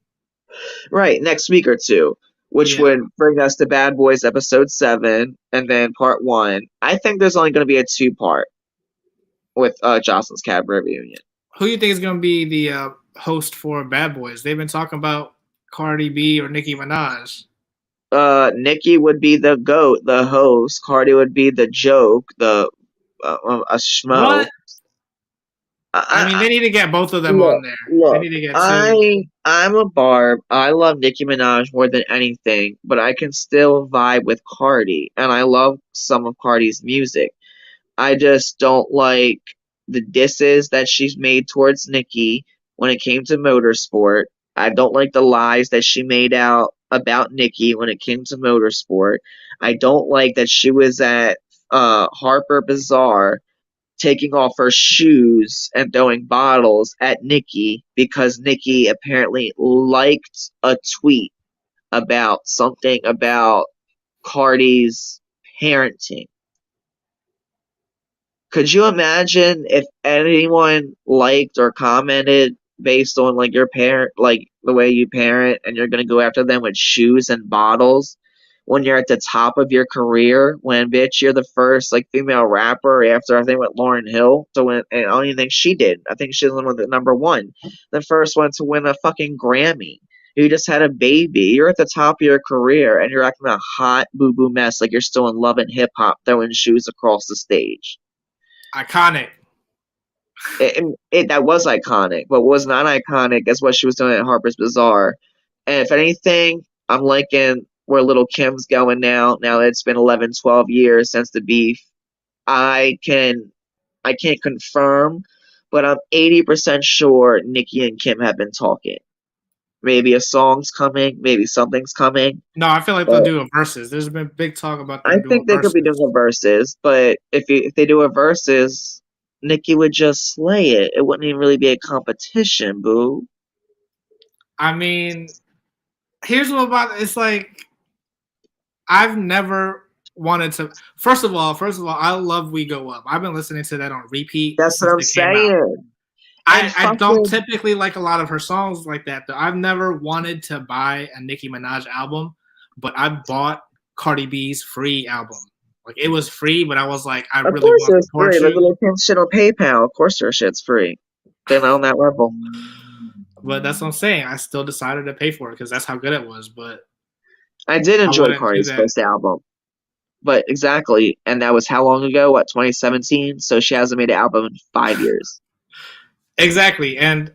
Right, next week or 2, which Yeah. would bring us to Bad Boys episode 7, and then part 1. I think there's only going to be a 2-part with Jocelyn's Cabaret reunion. Who do you think is going to be the host for Bad Boys? They've been talking about Cardi B or Nicki Minaj. Nicki would be the GOAT, the host. Cardi would be the joke, a schmo. What? I mean, they need to get both of them on there. They need to get 2. I'm a Barb. I love Nicki Minaj more than anything, but I can still vibe with Cardi, and I love some of Cardi's music. I just don't like the disses that she's made towards Nicki when it came to motorsport. I don't like the lies that she made out about Nicki when it came to motorsport. I don't like that she was at Harper Bazaar taking off her shoes and throwing bottles at Nicki because Nicki apparently liked a tweet about something about Cardi's parenting. Could you imagine if anyone liked or commented based on your parent, the way you parent, and you're gonna go after them with shoes and bottles when you're at the top of your career? When bitch, you're the first female rapper after I think with Lauryn Hill to win, and I don't even think she did. I think she's the one with the #1, the first one to win a fucking Grammy. You just had a baby. You're at the top of your career, and you're acting a hot boo boo mess like you're still in Love and Hip Hop, throwing shoes across the stage. Iconic. That was iconic, but what was not iconic is what she was doing at Harper's Bazaar. And if anything, I'm liking where Little Kim's going now. Now that it's been 11, 12 years since the beef, I can't confirm, but I'm 80% sure Nicki and Kim have been talking. Maybe a song's coming, maybe something's coming. No, I feel like they'll do a versus. There's been big talk about them I doing think they versus. could be doing a versus, but if they do a versus, Nicki would just slay it. It wouldn't even really be a competition, boo. I mean, here's what about it's I've never wanted to. First of all, I love We Go Up. I've been listening to that on repeat. That's what I'm saying. I don't typically like a lot of her songs like that, though. I've never wanted to buy a Nicki Minaj album, but I bought Cardi B's Free album. It was free, but I was like, I really want to support you. Of course it's free. Little Kim shit on PayPal. Of course their shit's free. They're on that level. But that's what I'm saying. I still decided to pay for it because that's how good it was. But I did enjoy Cardi's first album. But exactly. And that was how long ago? What, 2017? So she hasn't made an album in 5 years. Exactly. And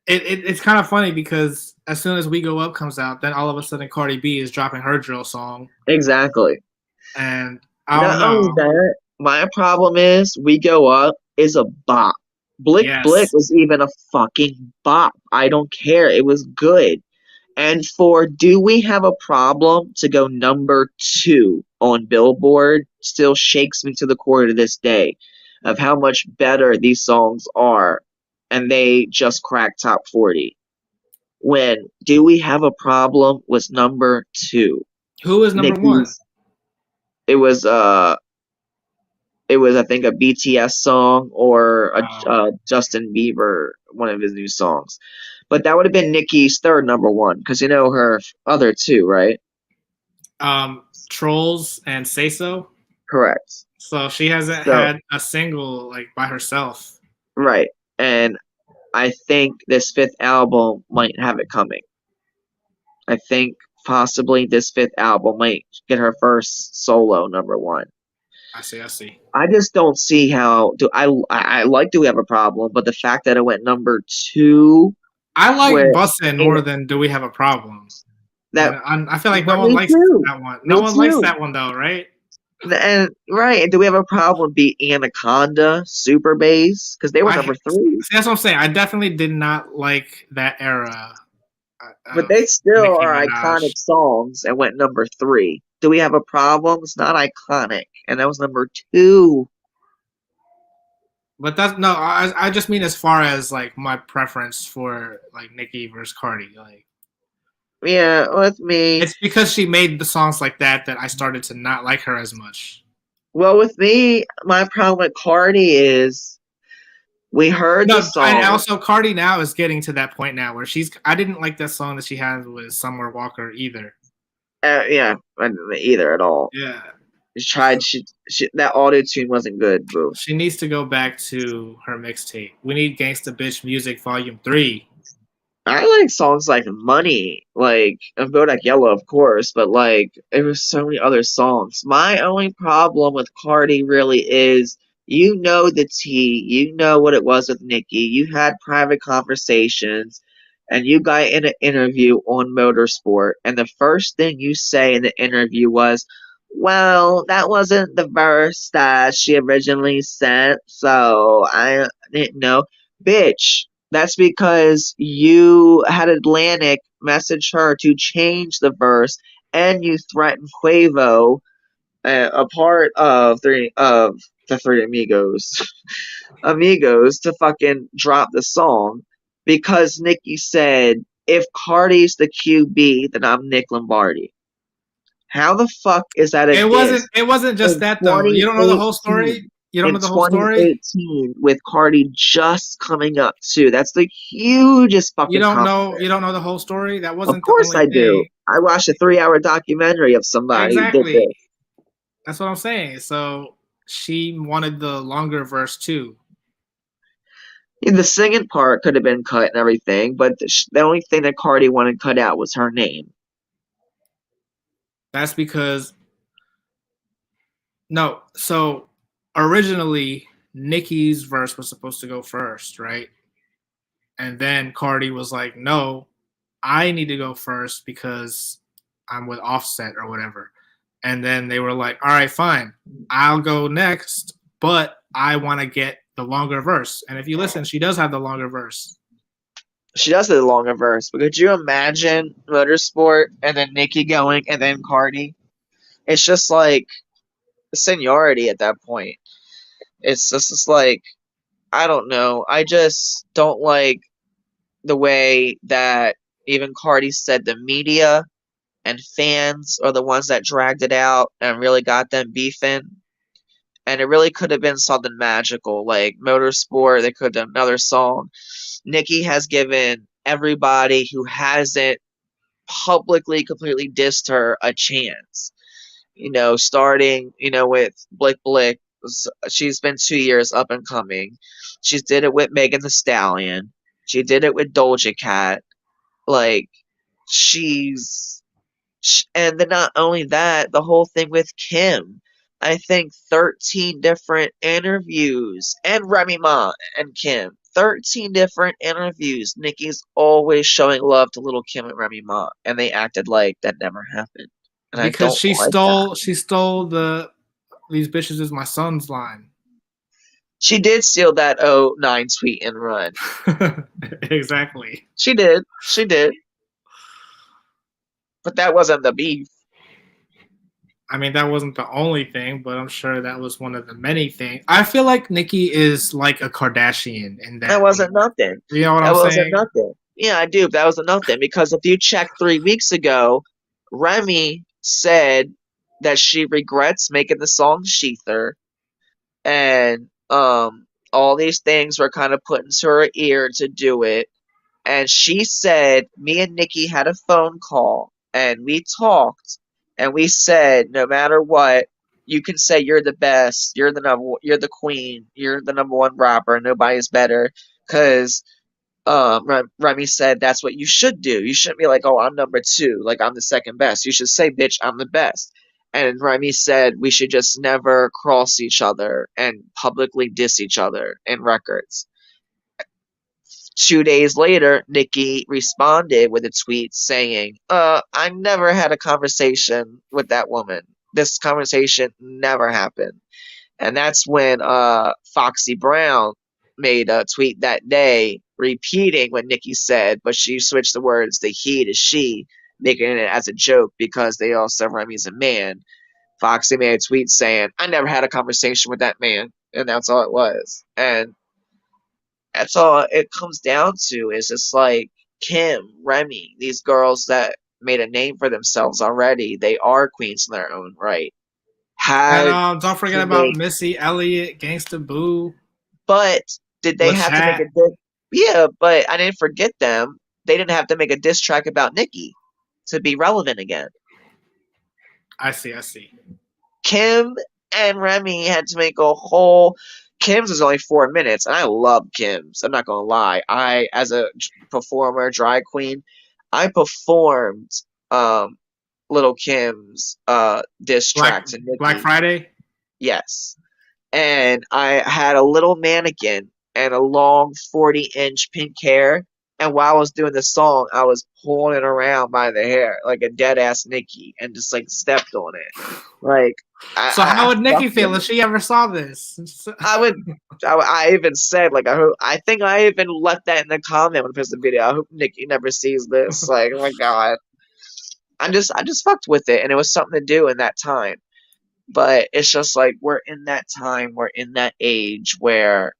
it's kind of funny because as soon as We Go Up comes out, then all of a sudden Cardi B is dropping her drill song. Exactly. And I don't know. Not only that, my problem is We Go Up is a bop. Blick was even a fucking bop. I don't care. It was good. And for Do We Have a Problem to go #2 on Billboard still shakes me to the core to this day of how much better these songs are. And they just cracked top 40. When Do We Have a Problem was #2. Who was #1? It was It was, I think, a BTS song or a Um, Justin Bieber, one of his new songs. But that would have been Nicki's third number one, because you know her other two, right? Trolls and Say So. Correct. So she hasn't So, had a single like by herself. right. And I think this fifth album might have it coming. I think possibly this fifth album might get her first solo number one. I see. I see. I just don't see how. I like Do We Have a Problem, but the fact that it went number two I like with Bussin' more than Do We Have a Problem. that, I feel like no but one me likes too. that one. No Me one likes too. that one though, right? And right, and Do We Have a Problem beat Anaconda, Super Bass, because they were I number see, three. that's what I'm saying. I definitely did not like that era But of they still Nicki are Minaj. iconic songs and went number three. Do We Have a Problem? It's not iconic, and that was number two. But that's no. I just mean as far as like my preference for like Nicki versus Cardi. Like Yeah, with me. it's because she made the songs like that I started to not like her as much. Well, with me, my problem with Cardi is we heard the No, and song. also Cardi now is getting to that point now where she's. I didn't like that song that she had with Summer Walker either. Yeah, I didn't either at all. Yeah, She tried. She that auto tune wasn't good, boo. she needs to go back to her mixtape. We need Gangsta Bitch Music Volume 3. I like songs like Money, like of Bodak Yellow, of course, but like there were so many other songs. My only problem with Cardi really is you know the tea, you know what it was with Nicki. You had private conversations and you got in an interview on Motorsport, and the first thing you say in the interview was, well, that wasn't the verse that she originally sent, so I didn't know. Bitch, that's because you had Atlantic message her to change the verse, and you threatened Quavo, a part of the Three Amigos, Amigos, to fucking drop the song because Nicki said, "If Cardi's the QB, then I'm Nick Lombardi." How the fuck is that a It diss wasn't. It wasn't just in that though. You don't know the whole 2018? story. You don't In know the whole story. 2018 with Cardi just coming up too. That's the hugest You fucking don't know. You compliment. don't know the whole story. That Of wasn't the course only I do. thing. I watched a 3-hour documentary of somebody who did Exactly. this. That's what I'm saying. So she wanted the longer verse too. The singing part could have been cut and everything, but the only thing that Cardi wanted cut out was her name. That's because no. So originally, Nicki's verse was supposed to go first, right? And then Cardi was like, "No, I need to go first because I'm with Offset or whatever." And then they were like, "All right, fine, I'll go next, but I want to get the longer verse." And if you listen, she does have the longer verse. She does have a longer verse, but could you imagine Motorsport and then Nicki going and then Cardi? It's just like seniority at that point. It's like I don't know. I just don't like the way that even Cardi said the media and fans are the ones that dragged it out and really got them beefing. And it really could have been something magical, like Motorsport. They could have done another song. Nicki has given everybody who hasn't publicly completely dissed her a chance. Starting, with Blick Blick. She's been 2 years up and coming. She did it with Megan the Stallion. She did it with Doja Cat. Like, and then not only that, the whole thing with Kim. I think 13 different interviews, and Remy Ma and Kim. 13 different interviews. Nicki's always showing love to little Kim and Remy Ma, and they acted like that never happened. And I Because don't like that. she stole these bitches is my son's line. She did steal that 09 tweet and run. Exactly. She did. She did. But that wasn't the beef. I mean, that wasn't the only thing, but I'm sure that was one of the many things. I feel like Nicki is like a Kardashian in that. That wasn't nothing. You know what that I'm wasn't saying? nothing. Yeah, I do. But that wasn't nothing because if you check 3 weeks ago, Remy said that she regrets making the song Sheether. and all these things were kind of put into her ear to do it. And she said, me and Nikki had a phone call and we talked and we said, no matter what, you can say you're the best, you're the queen, you're the number one rapper, nobody's better. Cause Remy said that's what you should do. You shouldn't be like, oh, I'm number two, like I'm the second best. You should say, bitch, I'm the best. And Remy said we should just never cross each other and publicly diss each other in records. 2 days later, Nikki responded with a tweet saying, I never had a conversation with that woman. This conversation never happened. And that's when Foxy Brown made a tweet that day repeating what Nikki said, but she switched the words the he to she, making it as a joke because they all said Remy's a man. Foxy made a tweet saying, I never had a conversation with that man. And that's all it was. And that's all it comes down to is just like Kim, Remy, these girls that made a name for themselves already. They are queens in their own right. And don't forget about Missy Elliott, Gangsta Boo. But did they have to make a diss? Yeah, but I didn't forget them. They didn't have to make a diss track about Nikki to be relevant again. I see. Kim and Remy had to make a whole. Kim's is only 4 minutes, and I love Kim's. I'm not gonna lie. I, as a performer, drag queen, I performed Little Kim's diss track to Nikki. Black Friday? Yes. And I had a little mannequin and a long 40-inch pink hair. And while I was doing the song, I was pulling it around by the hair like a dead ass Nikki and just like stepped on it. Like, so how would Nikki feel if she ever saw this? I even said, like, I think I even left that in the comment when I posted the video. I hope Nikki never sees this. Like, oh my God. I just fucked with it, and it was something to do in that time. But it's just like we're in that time, we're in that age where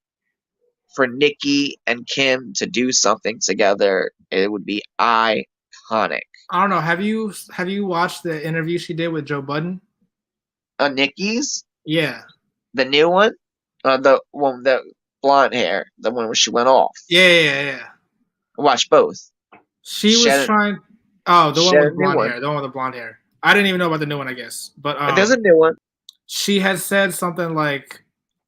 for Nikki and Kim to do something together, it would be iconic. I don't know. Have you watched the interview she did with Joe Budden? Nikki's? Yeah. The new one? The one with the blonde hair, the one where she went off. Yeah. I watched both. She was trying. Oh, the one with blonde hair. The one with the blonde hair. I didn't even know about the new one, I guess. But there's a new one. She had said something like,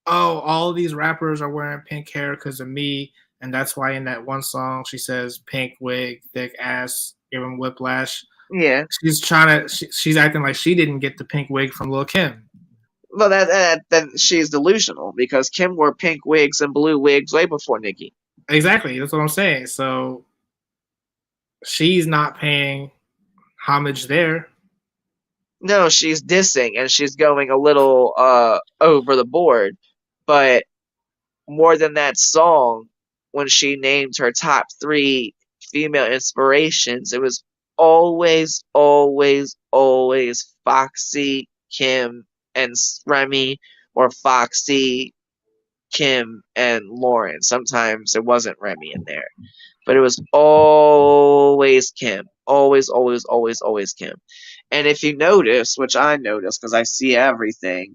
"Oh, all of these rappers are wearing pink hair because of me," and that's why in that one song she says, "Pink wig, thick ass, give him whiplash." Yeah. She's trying to. She's acting like she didn't get the pink wig from Lil' Kim. Well, that she's delusional because Kim wore pink wigs and blue wigs way before Nikki. Exactly, that's what I'm saying. So she's not paying homage there. No, she's dissing and she's going a little over the board. But more than that song, when she named her top 3 female inspirations, it was always Foxy, Kim, and Remy, or Foxy, Kim, and Lauren. Sometimes it wasn't Remy in there. But it was always Kim. Always Kim. And if you notice, which I notice because I see everything,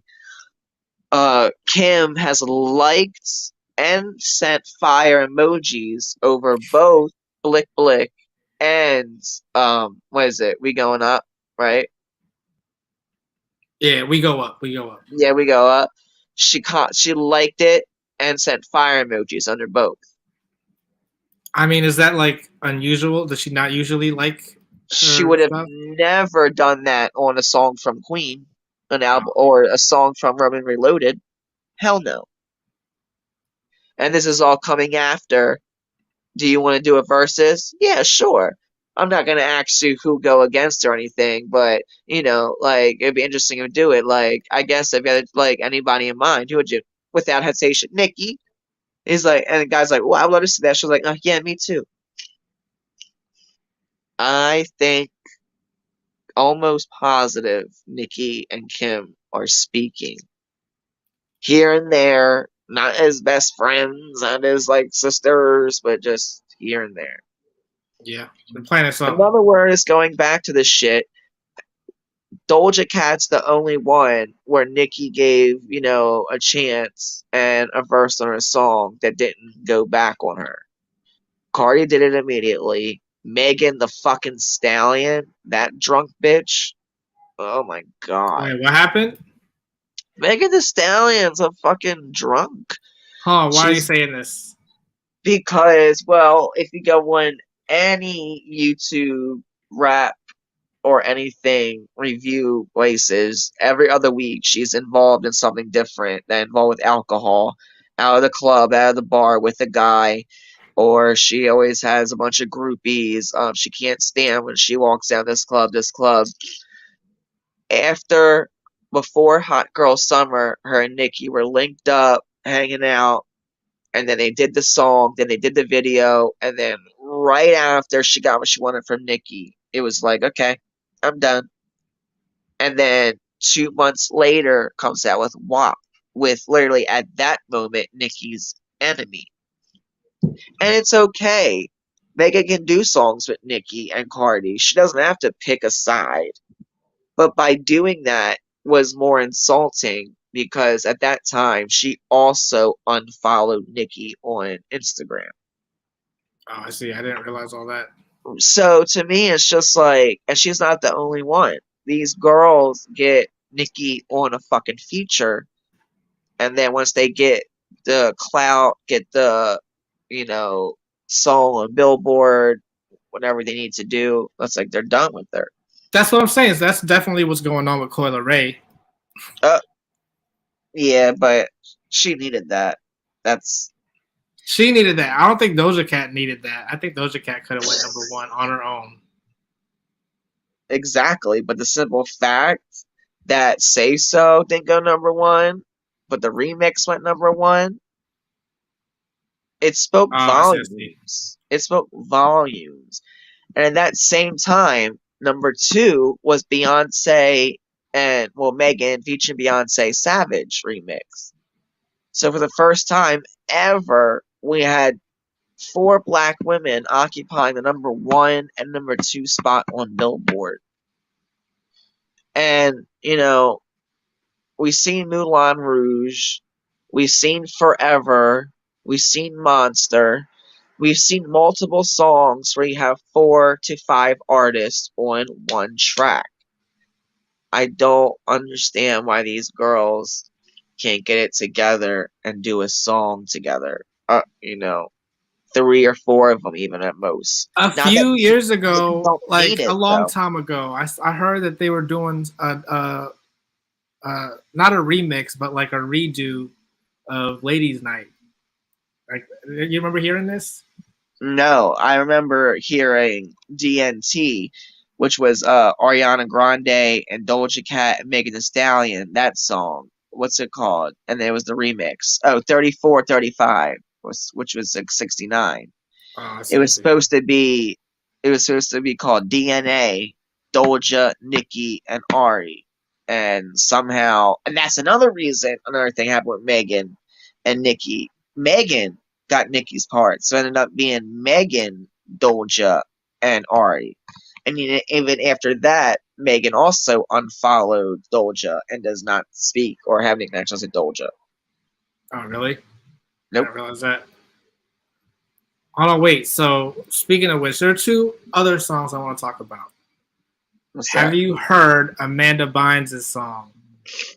Kim has liked and sent fire emojis over both Blick Blick and what is it? We Going Up, right? Yeah, we go up. Yeah, We Go Up. She liked it and sent fire emojis under both. I mean, is that like unusual? Does she not usually like? She would have never done that on a song from Queen, an album, or a song from Roman Reloaded. Hell no. And this is all coming after. Do you want to do a versus? Yeah, sure. I'm not gonna ask you who go against or anything, but like it'd be interesting to do it. Like, I guess if you had like anybody in mind, who would you? Without hesitation, Nikki. He's like, and the guy's like, well, I would love to see that. She's like, oh yeah, me too. I think almost positive Nikki and Kim are speaking here and there, not as best friends, not as like sisters, but just here and there. Yeah, the planet. In other words, going back to this shit, Doja Cat's the only one where Nicki gave, a chance and a verse on her song that didn't go back on her. Cardi did it immediately. Megan the fucking Stallion, that drunk bitch. Oh my god. Wait, what happened? Megan the Stallion's a fucking drunk. Huh? Why are you She's saying this? because, well, if you go on any YouTube rap or anything review places, every other week she's involved in something different. That involved with alcohol, out of the club, out of the bar with a guy, or she always has a bunch of groupies. She can't stand when she walks down this club, After, before Hot Girl Summer, her and Nicki were linked up, hanging out, and then they did the song, then they did the video, and then right after she got what she wanted from Nicki, it was like, okay, I'm done. And then 2 months later comes out with WAP, with literally at that moment Nicki's enemy. And it's okay. Megan can do songs with Nicki and Cardi. She doesn't have to pick a side. But by doing that was more insulting because at that time she also unfollowed Nicki on Instagram. Oh, I see. I didn't realize all that. So to me, it's just like, and she's not the only one. These girls get Nicki on a fucking feature, and then once they get the clout, get the, song on Billboard, whatever they need to do, it's like they're done with her. That's what I'm saying. So that's definitely what's going on with Coyle Ray. Yeah, but she needed that. She needed that. I don't think Doja Cat needed that. I think Doja Cat could have went #1 on her own. Exactly, but the simple fact that Say So didn't go #1, but the remix went #1, it spoke volumes. It spoke volumes. And at that same time, #2 was Beyonce and, well, Megan featuring Beyonce Savage remix. So for the first time ever, we had 4 black women occupying the #1 and #2 spot on Billboard. And, we've seen Moulin Rouge, we've seen Forever, we've seen Monster, we've seen multiple songs where you have 4 to 5 artists on one track. I don't understand why these girls can't get it together and do a song together. 3 or 4 of them even at most. A few years ago, like it, a long though. time ago, I heard that they were doing not a remix, but like a redo of Ladies' Night. Like, you remember hearing this? No, I remember hearing DNT, which was Ariana Grande and Doja Cat and Megan Thee Stallion, that song. What's it called? And then it was the remix. Oh, 3435, which was like 69. It was supposed to be called DNA, Doja, Nicki, and Ari. And somehow, and that's another thing happened with Megan and Nicki. Megan got Nicki's part, so it ended up being Megan, Doja, and Ari. And even after that, Megan also unfollowed Doja and does not speak or have any connections with Doja. Oh, really? Nope. I didn't realize that. Hold on, wait. So, speaking of which, there are 2 other songs I want to talk about. Have you heard Amanda Bynes' song?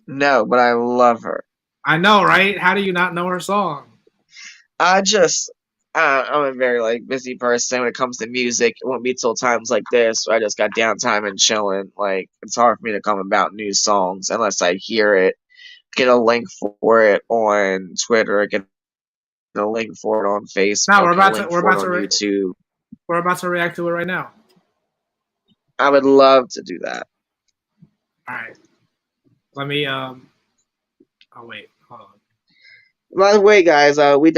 No, but I love her. I know, right? How do you not know her song? I'm a very busy person when it comes to music. It won't be till times like this where I just got downtime and chilling. Like, it's hard for me to come about new songs unless I hear it, get a link for it on Twitter, get a link for it on Facebook. No, we're about to YouTube. We're about to react to it right now. I would love to do that. All right. Let me oh wait, hold on. By the way, guys, we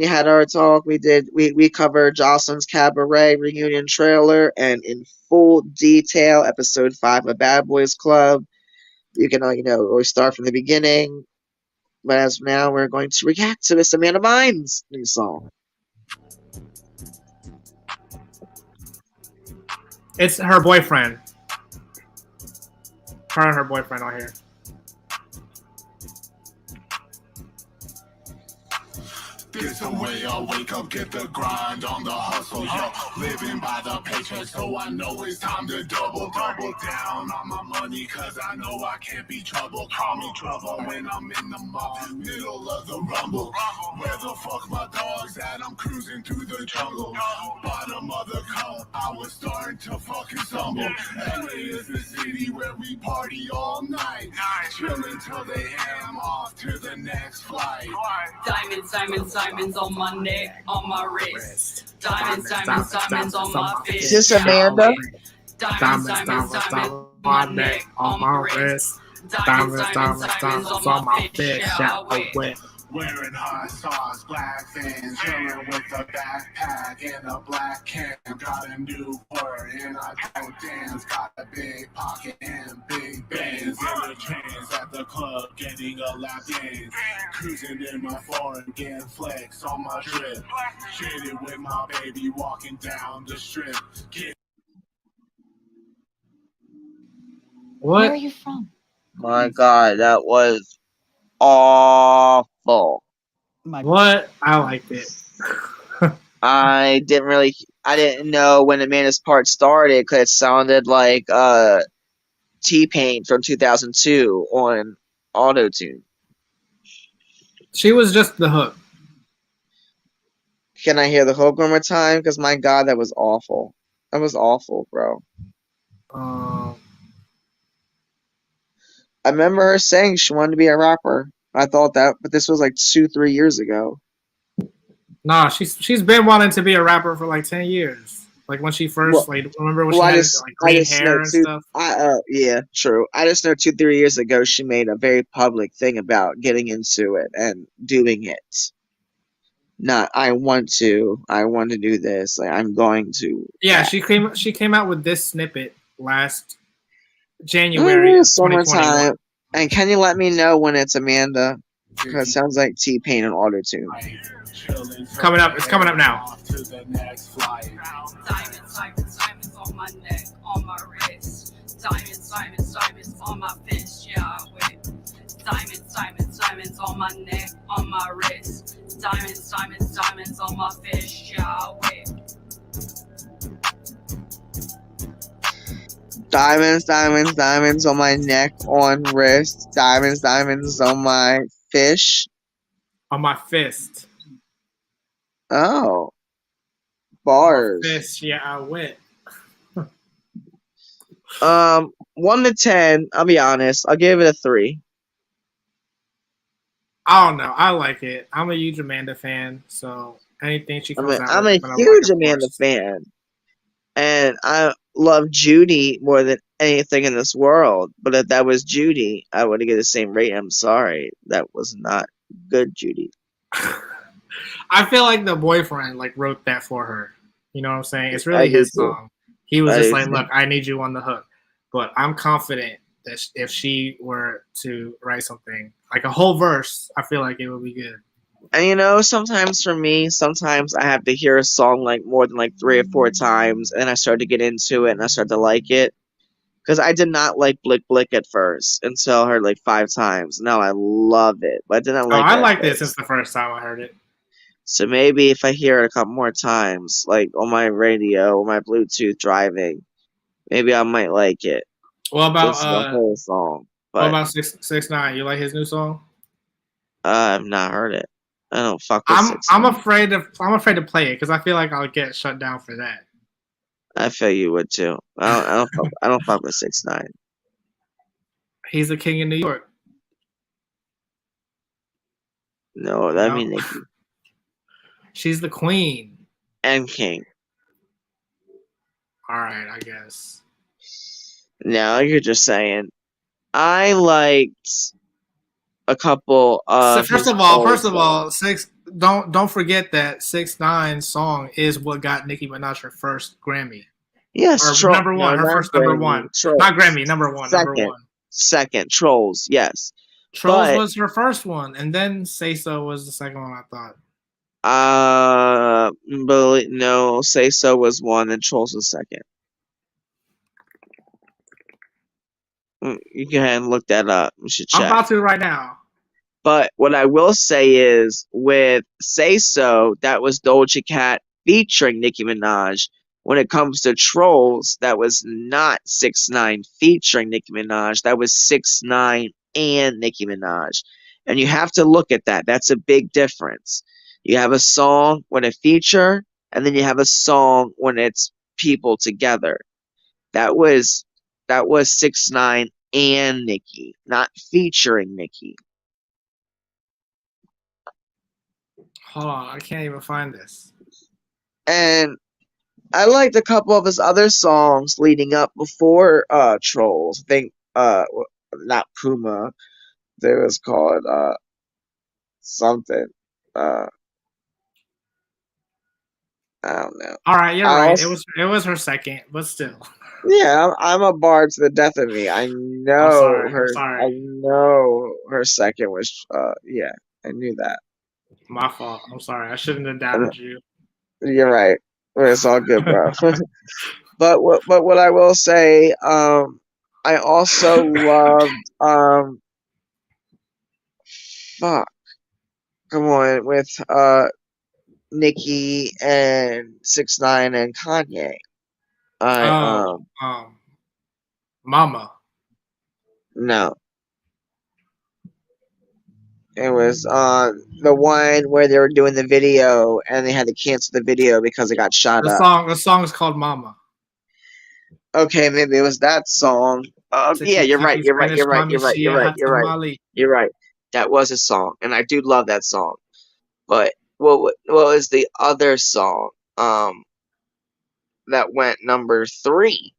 had our talk. We covered Joseline's Cabaret reunion trailer and in full detail episode 5 of Bad Boys Club. You can always start from the beginning. But as of now, we're going to react to this Amanda Bynes new song. It's her boyfriend. Her and her boyfriend on here. This the way I wake up, get the grind on the hustle, yo. Living by the paycheck, so I know it's time to double down on my money, cause I know I can't be trouble. Call me trouble when I'm in the middle of the rumble. Where the fuck my dogs at? I'm cruising through the jungle. Bottom of the cone, I was starting to fucking stumble. LA is the city where we party all night. Chillin' till they ham off to the next flight. Diamonds, diamonds, diamonds on my neck, on my wrist. Diamonds, diamonds, diamonds on my fist. Is this Amanda? Diamonds, diamonds, diamonds on my neck, on my wrist. Diamonds, diamonds, diamonds on my fist. Wearing hot sauce, black fans, chillin' with a backpack and a black can. Got a new word and I don't dance. Got a big pocket and big bands. In the chains at the club, getting a lap dance. Cruising in my foreign, getting flex on my drip. Shitting with my baby, walking down the strip. What? Where are you from? My God, that was awful. What? I liked it. I didn't know when Amanda's part started because it sounded like T-Pain from 2002 on Auto-Tune. She was just the hook. Can I hear the hook one more time? Because my God, that was awful. That was awful, bro. I remember her saying she wanted to be a rapper. I thought that, but this was like 2-3 years ago. Nah, she's been wanting to be a rapper for like 10 years. Like when she first, remember when she had like green hair and stuff? Yeah, true. I just know 2-3 years ago she made a very public thing about getting into it and doing it. Not I want to do this. Like I'm going to. Yeah, she came out with this snippet last January of 2021. Summertime. And can you let me know when it's Amanda? Because it sounds like T-Pain and Auto-Tune. It's coming up now. Diamonds, diamonds, diamonds on my neck, on my wrist. Diamonds, diamonds, diamonds on my fist, yeah, I whip. Diamonds, diamonds, diamonds on my neck, on my wrist. Diamonds, diamonds, diamonds on my fist, yeah, I whip. Diamonds, diamonds, diamonds on my neck, on wrist. Diamonds, diamonds on my fish. On my fist. Oh. Bars. Fist, yeah, I went. 1 to 10, I'll be honest. I'll give it a 3. I don't know. I like it. I'm a huge Amanda fan, so anything she comes out I'm with, a huge Amanda fan. And I love Judy more than anything in this world. But if that was Judy, I would get the same rate. I'm sorry. That was not good, Judy. I feel like the boyfriend wrote that for her. You know what I'm saying? It's really his song. He was just like, look, I need you on the hook. But I'm confident that if she were to write something, like a whole verse, I feel like it would be good. And sometimes for me, I have to hear a song more than 3 or 4 times, and I start to get into it and I start to like it. Because I did not like Blick Blick at first until I heard 5 times. Now I love it, but I did not like it. I liked it since the first time I heard it. So maybe if I hear it a couple more times, on my radio or my Bluetooth driving, maybe I might like it. What about the whole song? What about 6ix9ine? You like his new song? I've not heard it. I don't fuck with 6ix9ine. I'm afraid to play it because I feel like I'll get shut down for that. I feel you would too. I don't fuck with 6ix9ine. He's the king of New York. No, that'd be Nicki. She's the queen. And king. Alright, I guess. Now you're just saying. I liked a couple of first of all, don't forget that 6ix9ine's song is what got Nicki Minaj her first Grammy. Yes, number one. Her first number one. Not Grammy, number one. Second, Trolls, yes. Trolls was her first one, and then Say So was the second one, I thought. But no, Say So was one and Trolls was second. You can go ahead and look that up. You should I'm check. about to right now. But what I will say is, with Say So, that was Doja Cat featuring Nicki Minaj. When it comes to Trolls, that was not 6ix9ine featuring Nicki Minaj. That was 6ix9ine and Nicki Minaj. And you have to look at that. That's a big difference. You have a song when it feature, and then you have a song when it's people together. That was 6ix9ine and Nicki, not featuring Nicki. Hold on, I can't even find this. And I liked a couple of his other songs leading up before Trolls. I think not Puma. It was called something. I don't know. All right, you're I right. also, It was her second, but still. yeah, I'm a bard to the death of me. I I'm know sorry. I'm her. I sorry. know her second was. Yeah, I knew that. My fault. I'm sorry. I shouldn't have And doubted you. you're right. It's all good, bro. But what I will say, I also loved fuck, come on, with Nicki and 6ix9ine and Kanye. I Oh, Mama. No, it was the one where they were doing the video and they had to cancel the video because it got shot up. The song is called Mama. Okay, maybe it was that song. Yeah, you're right. Tiki You're right. Spanish You're right. Mami You're right. You're Shia right. You're right. Hatamali. You're right. That was a song, and I do love that song. But what was the other song? That went number 3.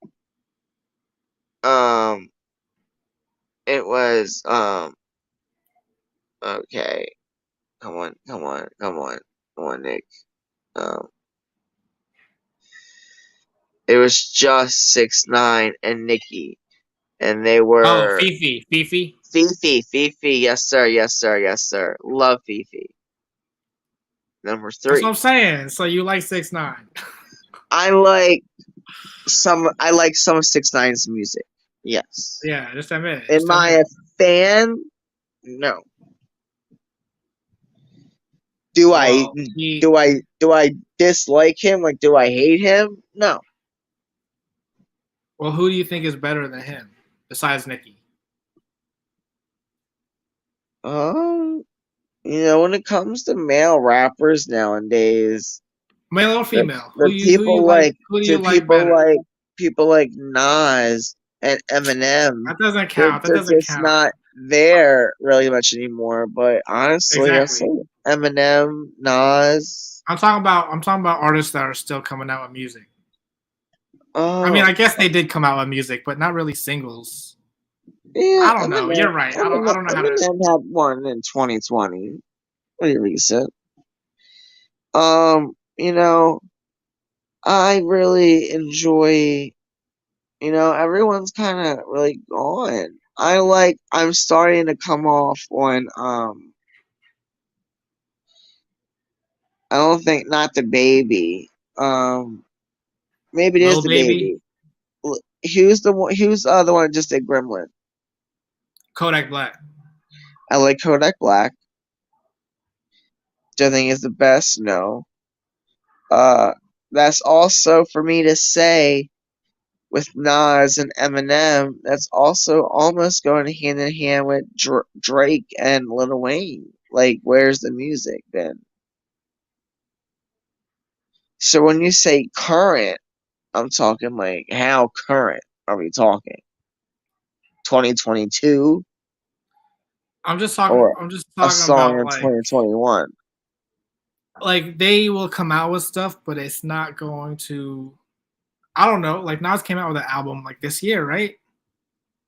Um, it was Okay. Come on, come on, come on, come on, Nick. Um, it was just 6ix9ine and Nicki, and they Oh, were Fifi. Fifi. Fifi. Yes, sir. Yes, sir. Yes, sir. Love Fifi. Number That's what 3. I'm saying. So you like 6ix9ine? I like some of 6ix9ine's music. Yes. Yeah, just admit it. Am Just I admit a it. fan? No. Do I Well, do I dislike him? Like, do I hate him? No. well, who do you think is better than him besides Nicki? When it comes to male rappers nowadays, Male or the female? the Who you people like? like Who do you the like better? people like Nas and Eminem, That doesn't count. That they're doesn't just count. not there really much anymore. But honestly, I say Exactly. Eminem, Nas. I'm talking about artists that are still coming out with music. I mean, Oh, I guess they did come out with music, but not really singles. yeah, I don't know. You're right. I don't know how to. Eminem had one in 2020, pretty recent. You know, I really enjoy. Everyone's kind of really gone. I'm starting to come off on, I don't think, not the baby. Maybe it is Lil the Baby, baby. Who's the one that just did Gremlin? Kodak Black. I like Kodak Black. Do I think is the best? No. Uh, that's also for me to say with Nas and Eminem. That's also almost going hand in hand with Drake and Lil Wayne. Like, where's the music then? So when you say current, I'm talking like, how current are we talking? 2022 I'm just talking. or I'm just a talking song about in 2021? like they will come out with stuff, but it's not going to. I don't know. Like Nas came out with an album like this year, right?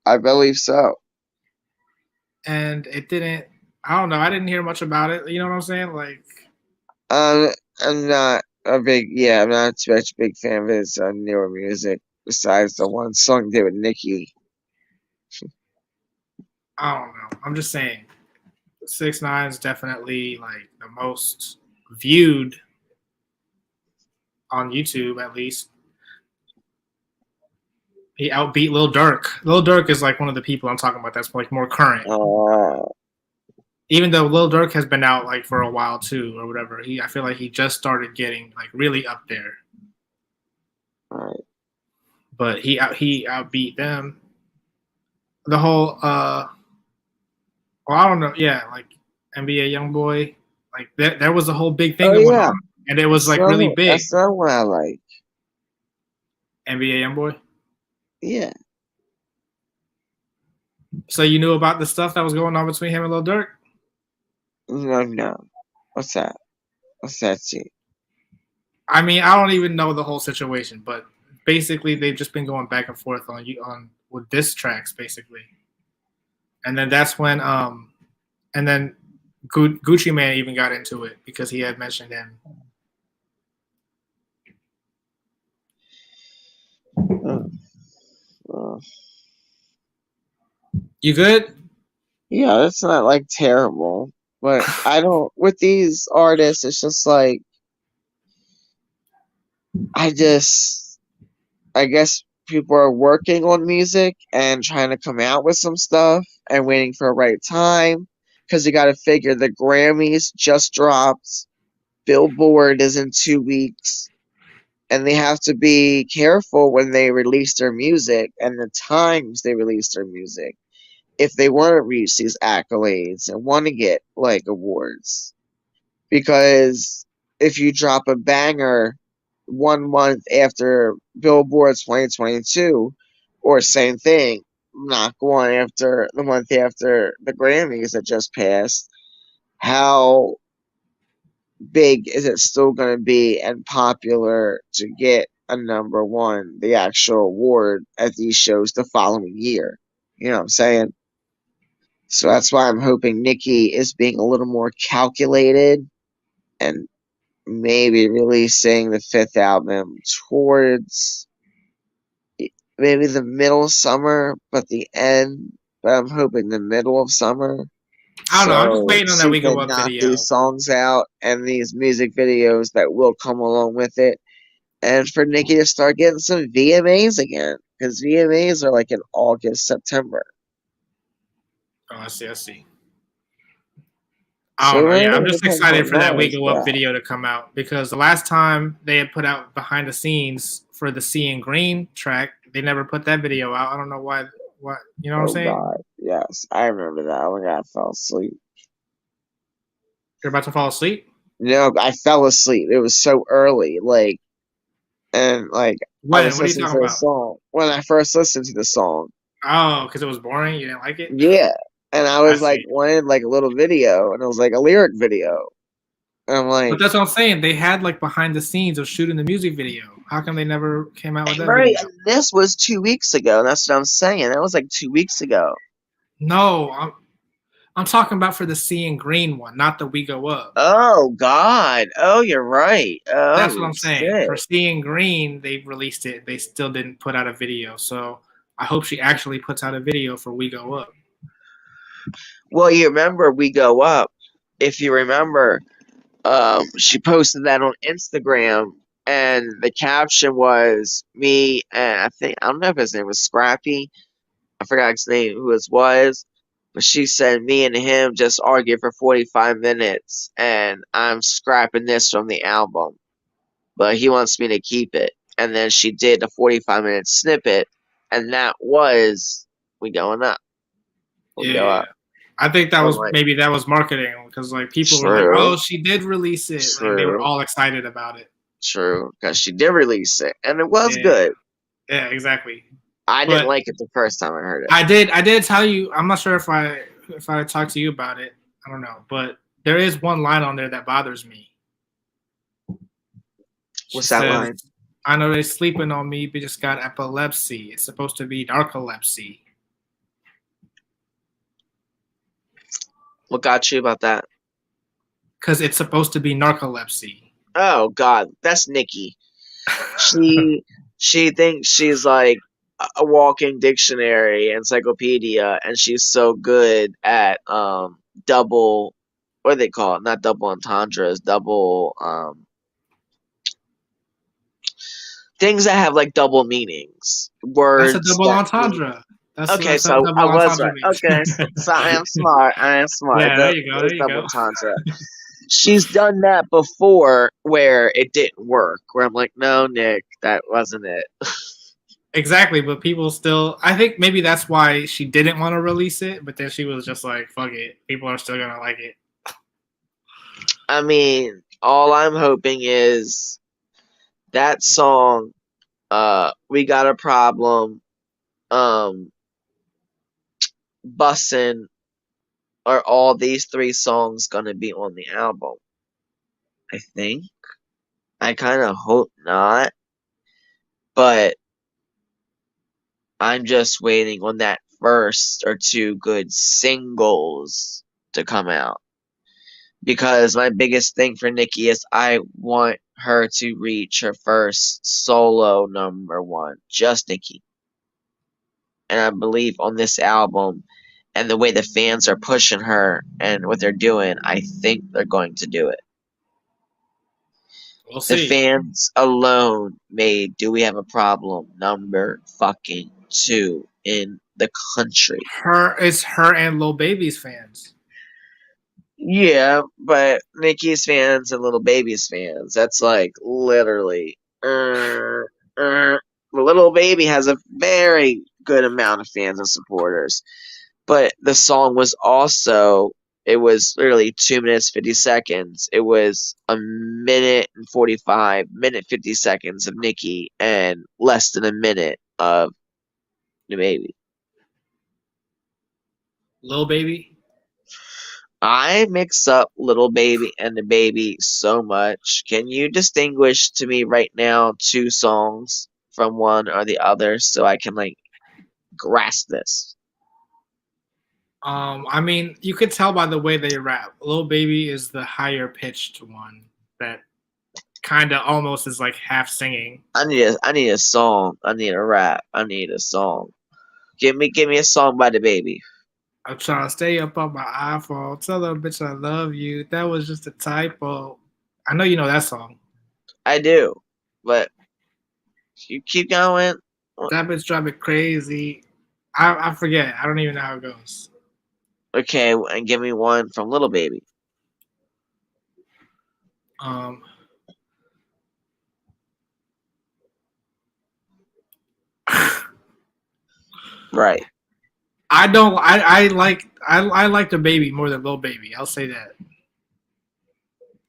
I believe so. And it didn't. I don't know. I didn't hear much about it. You know what I'm saying? Like, Um, I'm not such a big fan of his newer music. Besides the one song he did with Nicki. I don't know. I'm just saying. 6ix9ine is definitely like the most viewed on YouTube, at least. He outbeat Lil Durk. Lil Durk is like one of the people I'm talking about that's like more current. Even though Lil Durk has been out like for a while too, or whatever. I feel like he just started getting like really up there. Right. But he outbeat them. The whole well, I don't know, yeah, like NBA YoungBoy, like there was a whole big thing Oh going yeah, on, and it was like really big. that's the one I like. NBA YoungBoy. Yeah. So you knew about the stuff that was going on between him and Lil Durk? No. What's that? What's that shit? I mean, I don't even know the whole situation, but basically they've just been going back and forth on with diss tracks, basically. And then that's when and then Gucci Mane even got into it because he had mentioned him. You good? Yeah, that's not like terrible, but I don't. With these artists, it's just like I guess people are working on music and trying to come out with some stuff and waiting for the right time because you got to figure the Grammys just dropped, Billboard is in 2 weeks, and they have to be careful when they release their music and the times they release their music if they want to reach these accolades and want to get like awards. Because if you drop a banger 1 month after Billboard 2022, or same thing, not one after the month after the Grammys that just passed, how big is it still going to be and popular to get a number one, the actual award at these shows the following year? You know what I'm saying? So that's why I'm hoping Nicki is being a little more calculated and maybe releasing the fifth album towards maybe the middle of summer, but the end. But I'm hoping the middle of summer. I don't know. I'm just So waiting on that she We Go can Up knock video. these songs out and these music videos that will come along with it. And for Nicki to start getting some VMAs again. Because VMAs are like in August, September. Oh, I see. So I don't know. it Yeah, I'm really just depends excited on for that We those. Go Up video to come out because the last time they had put out behind the scenes for the Seeing Green track, they never put that video out. I don't know why. What you know what I'm Oh saying? God, yes, I remember that. Oh my God, I fell asleep. You're about to fall asleep? No, I fell asleep. It was so early, and I When? was What are you listening talking to the about? song when I first listened to the song. Oh, because it was boring. You didn't like it. Yeah, and I I was like see. wanted like a little video, and it was like a lyric video, and I'm But like, that's what I'm saying. They had like behind the scenes of shooting the music video. How come they never came out with that right, video? and this was 2 weeks ago. That's what I'm saying. That was like 2 weeks ago. No, I'm talking about for the Seeing Green one, not the We Go Up. Oh God. Oh, you're right. That's what Oh I'm saying. shit. For Seeing Green, they released it. They still didn't put out a video. So I hope she actually puts out a video for We Go Up. Well, you remember We Go Up. If you remember, she posted that on Instagram, and the caption was me and I don't know if his name was Scrappy. I forgot his name, who it was, but she said me and him just argued for 45 minutes, and I'm scrapping this from the album, but he wants me to keep it. And then she did a 45-minute snippet, and that was We Going Up. We Go Yeah. Up. I think that I'm was like, maybe that was marketing because like people were like, true, "Oh, she did release it," and they were true, all excited about it. true, because she did release it, and it was Yeah, good. yeah, exactly. I didn't But like it the first time I heard it. I did tell you. I'm not sure if I talked to you about it. I don't know, but there is one line on there that bothers me. She What's that says, line? "I know they're sleeping on me, but just got epilepsy. It's supposed to be narcolepsy." What got you about that? Because it's supposed to be narcolepsy. Oh God, that's Nikki. She thinks she's like a walking dictionary, encyclopedia, and she's so good at double, what do they call it? Not double entendres, double things that have like double meanings, That's a words double that. entendre. That's Okay, what so double I was entendre right. means. Okay, so I am smart. I am smart. Yeah, there you go. There's There you double go. entendre. She's done that before where it didn't work. Where I'm like, no, Nick, that wasn't it. Exactly, but people still. I think maybe that's why she didn't want to release it, but then she was just like, "Fuck it, people are still gonna like it." I mean, all I'm hoping is that song, "We Got a Problem," um, "Bussin'," are all these 3 songs gonna be on the album? I think. I kind of hope not, but I'm just waiting on that first or 2 good singles to come out. Because my biggest thing for Nicki is I want her to reach her first solo #1, just Nicki. And I believe on this album and the way the fans are pushing her and what they're doing, I think they're going to do it. We'll The see. fans alone made Do We Have a Problem #2 in the country. It's her and Lil Baby's fans. Yeah, but Nicki's fans and Little Baby's fans, that's like literally. Little Baby has a very good amount of fans and supporters. But the song was also, it was literally 2 minutes 50 seconds. It was a minute and 45, minute 50 seconds of Nicki and less than a minute of the Baby. Lil Baby. I mix up Little Baby and the Baby so much. Can you distinguish to me right now 2 songs from one or the other so I can like grasp this? I mean, you could tell by the way they rap. Lil Baby is the higher pitched one that kind of almost is like half singing. I need a song. I need a rap. I need a song. Give me a song by the Baby. I'm trying to stay up on my iPhone. Tell her bitch I love you. That was just a typo. I know you know that song. I do, but you keep going. That bitch drive me crazy. I forget. I don't even know how it goes. Okay, and give me one from Little Baby. Right. I don't. I like the Baby more than Lil Baby. I'll say that.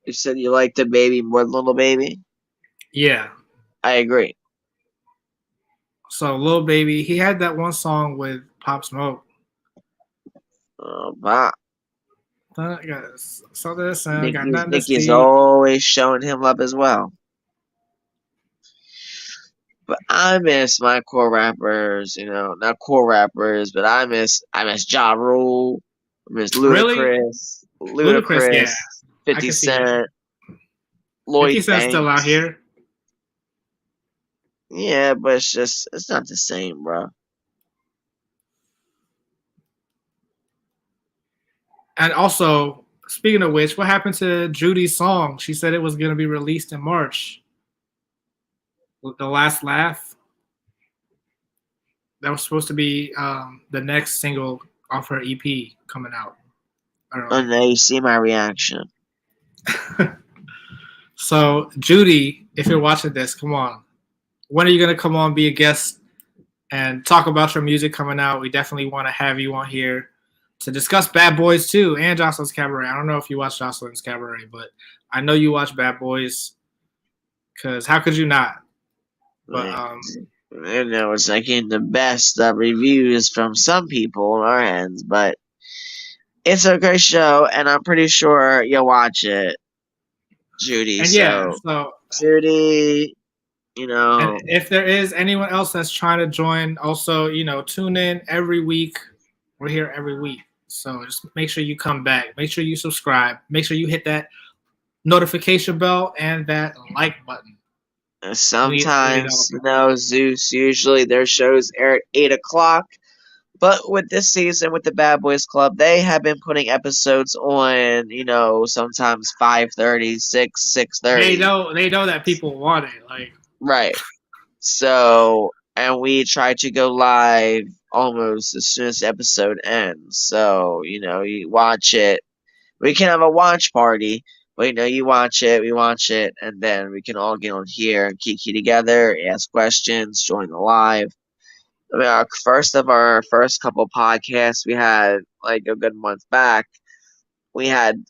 You said you like the Baby more than Little Baby? Yeah. I agree. So Lil Baby, he had that one song with Pop Smoke. Wow. So this got nothing to Nicki's see. always showing him love as well. But I miss my core rappers, not core rappers, but I miss Ja Rule, I miss Ludacris, Really? Ludacris, yeah. 50 Cent, Lloyd 50 Cent's still out Banks. here. Yeah, but it's not the same, bro. And also, speaking of which, what happened to Judy's song? She said it was going to be released in March. The Last Laugh. That was supposed to be the next single off her EP coming out. Oh, now you see my reaction. So, Judy, if you're watching this, come on. When are you going to come on, be a guest, and talk about your music coming out? We definitely want to have you on here to discuss Bad Boys 2 and Joseline's Cabaret. I don't know if you watch Joseline's Cabaret, but I know you watch Bad Boys, because how could you not? But it's like getting the best reviews from some people on our ends, but it's a great show, and I'm pretty sure you'll watch it, Judy. And yeah, so Judy, and if there is anyone else that's trying to join, also, tune in every week. We're here every week. So just make sure you come back. Make sure you subscribe. Make sure you hit that notification bell and that like button. Sometimes, Zeus, usually their shows air at 8 o'clock. But with this season, with the Bad Boys Club, they have been putting episodes on, sometimes 5:30, 6:30. They know that people want it. Like, right. So, and we try to go live almost as soon as the episode ends. So, you watch it. We can have a watch party. But, you watch it, we watch it, and then we can all get on here and kiki together, ask questions, join the live. I mean, our first couple podcasts we had like a good month back, we had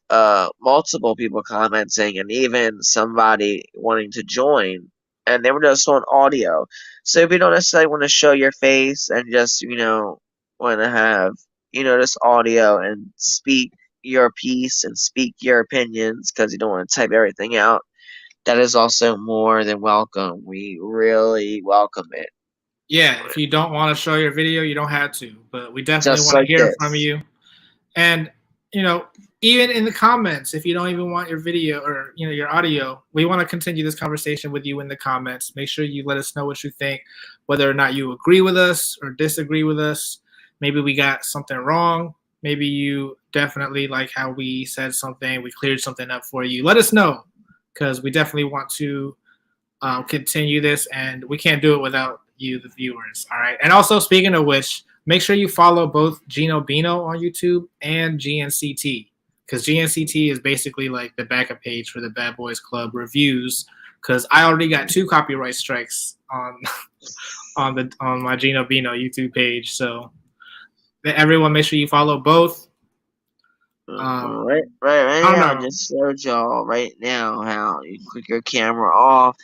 multiple people commenting and even somebody wanting to join, and they were just on audio. So if you don't necessarily want to show your face and just want to have just audio and speak your piece and speak your opinions because you don't want to type everything out, that is also more than welcome. We really welcome it. Yeah, if you don't want to show your video, you don't have to, but we definitely Just want to like hear this. from you. And even in the comments, if you don't even want your video or your audio, we want to continue this conversation with you in the comments. Make sure you let us know what you think, whether or not you agree with us or disagree with us. Maybe we got something wrong. Maybe you definitely like how we said something, we cleared something up for you. Let us know, because we definitely want to continue this, and we can't do it without you, the viewers. All right. And also, speaking of which, make sure you follow both Gino Bino on YouTube and GNCT, because GNCT is basically like the backup page for the Bad Boys Club reviews. Because I already got 2 copyright strikes on my Gino Bino YouTube page. So everyone, make sure you follow both. Right now, I just showed y'all right now how you click your camera off,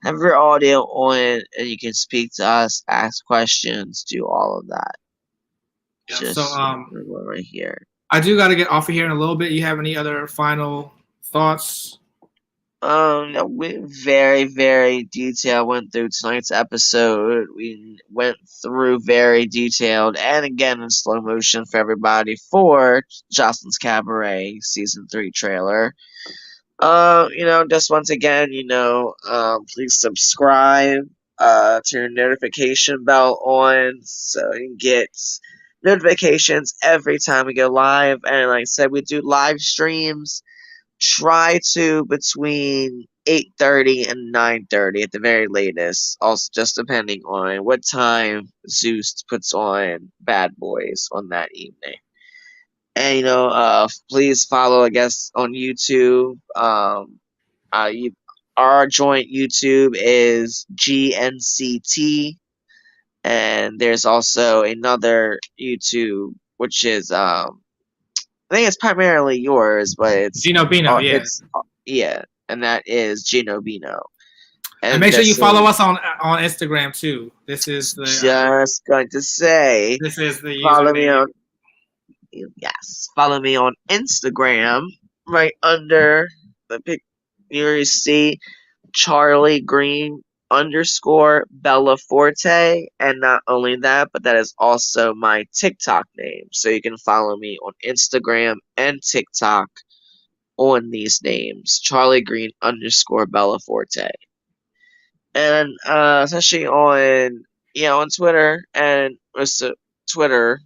have your audio on, and you can speak to us, ask questions, do all of that. Yeah, just so right here. I do got to get off of here in a little bit. You have any other final thoughts? No, we very, very detailed went through tonight's episode. We went through very detailed and again in slow motion for everybody for Joseline's Cabaret Season 3 trailer. Just once again, please subscribe, turn your notification bell on so you can get notifications every time we go live. And like I said, we do live streams. Try to between 8:30 and 9:30 at the very latest. Also, just depending on what time Zeus puts on Bad Boys on that evening. And please follow, I guess, on YouTube. Our joint YouTube is GNCT, and there's also another YouTube which is I think it's primarily yours, but it's Gino Bino, yeah. Yeah, and that is Gino Bino. And make sure you follow us on Instagram too. This is the just going to say. This is the follow me username. Follow me on Instagram right under the pic. You see Charlie Green _ Bella Forte, and not only that, but that is also my TikTok name. So you can follow me on Instagram and TikTok on these names, Charlie Green _ Bella Forte, and especially on Twitter, and Twitter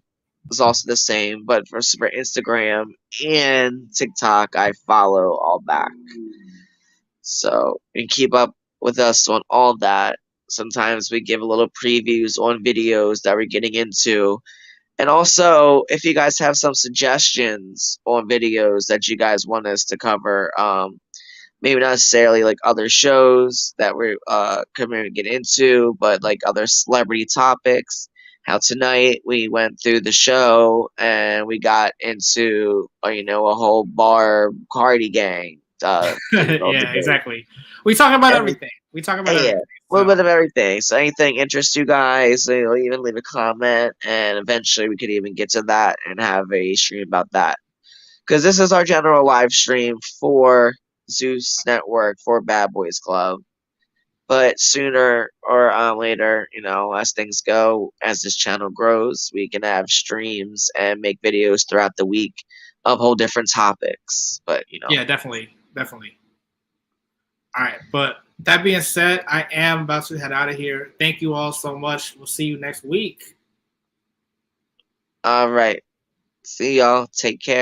is also the same, but for Instagram and TikTok, I follow all back. So you can keep up with us on all that. Sometimes we give a little previews on videos that we're getting into. And also, if you guys have some suggestions on videos that you guys want us to cover, maybe not necessarily like other shows that we're coming to get into, but like other celebrity topics. How tonight we went through the show and we got into a whole Cardi gang. Yeah, exactly. We talk about everything. We talk about everything. A little bit of everything. So anything interests you guys, even leave a comment, and eventually we could even get to that and have a stream about that. Because this is our general live stream for Zeus Network for Bad Boys Club. But sooner or later, as things go, as this channel grows, we can have streams and make videos throughout the week of whole different topics. But yeah, definitely. All right, but that being said, I am about to head out of here. Thank you all so much. We'll see you next week. All right. See y'all. Take care.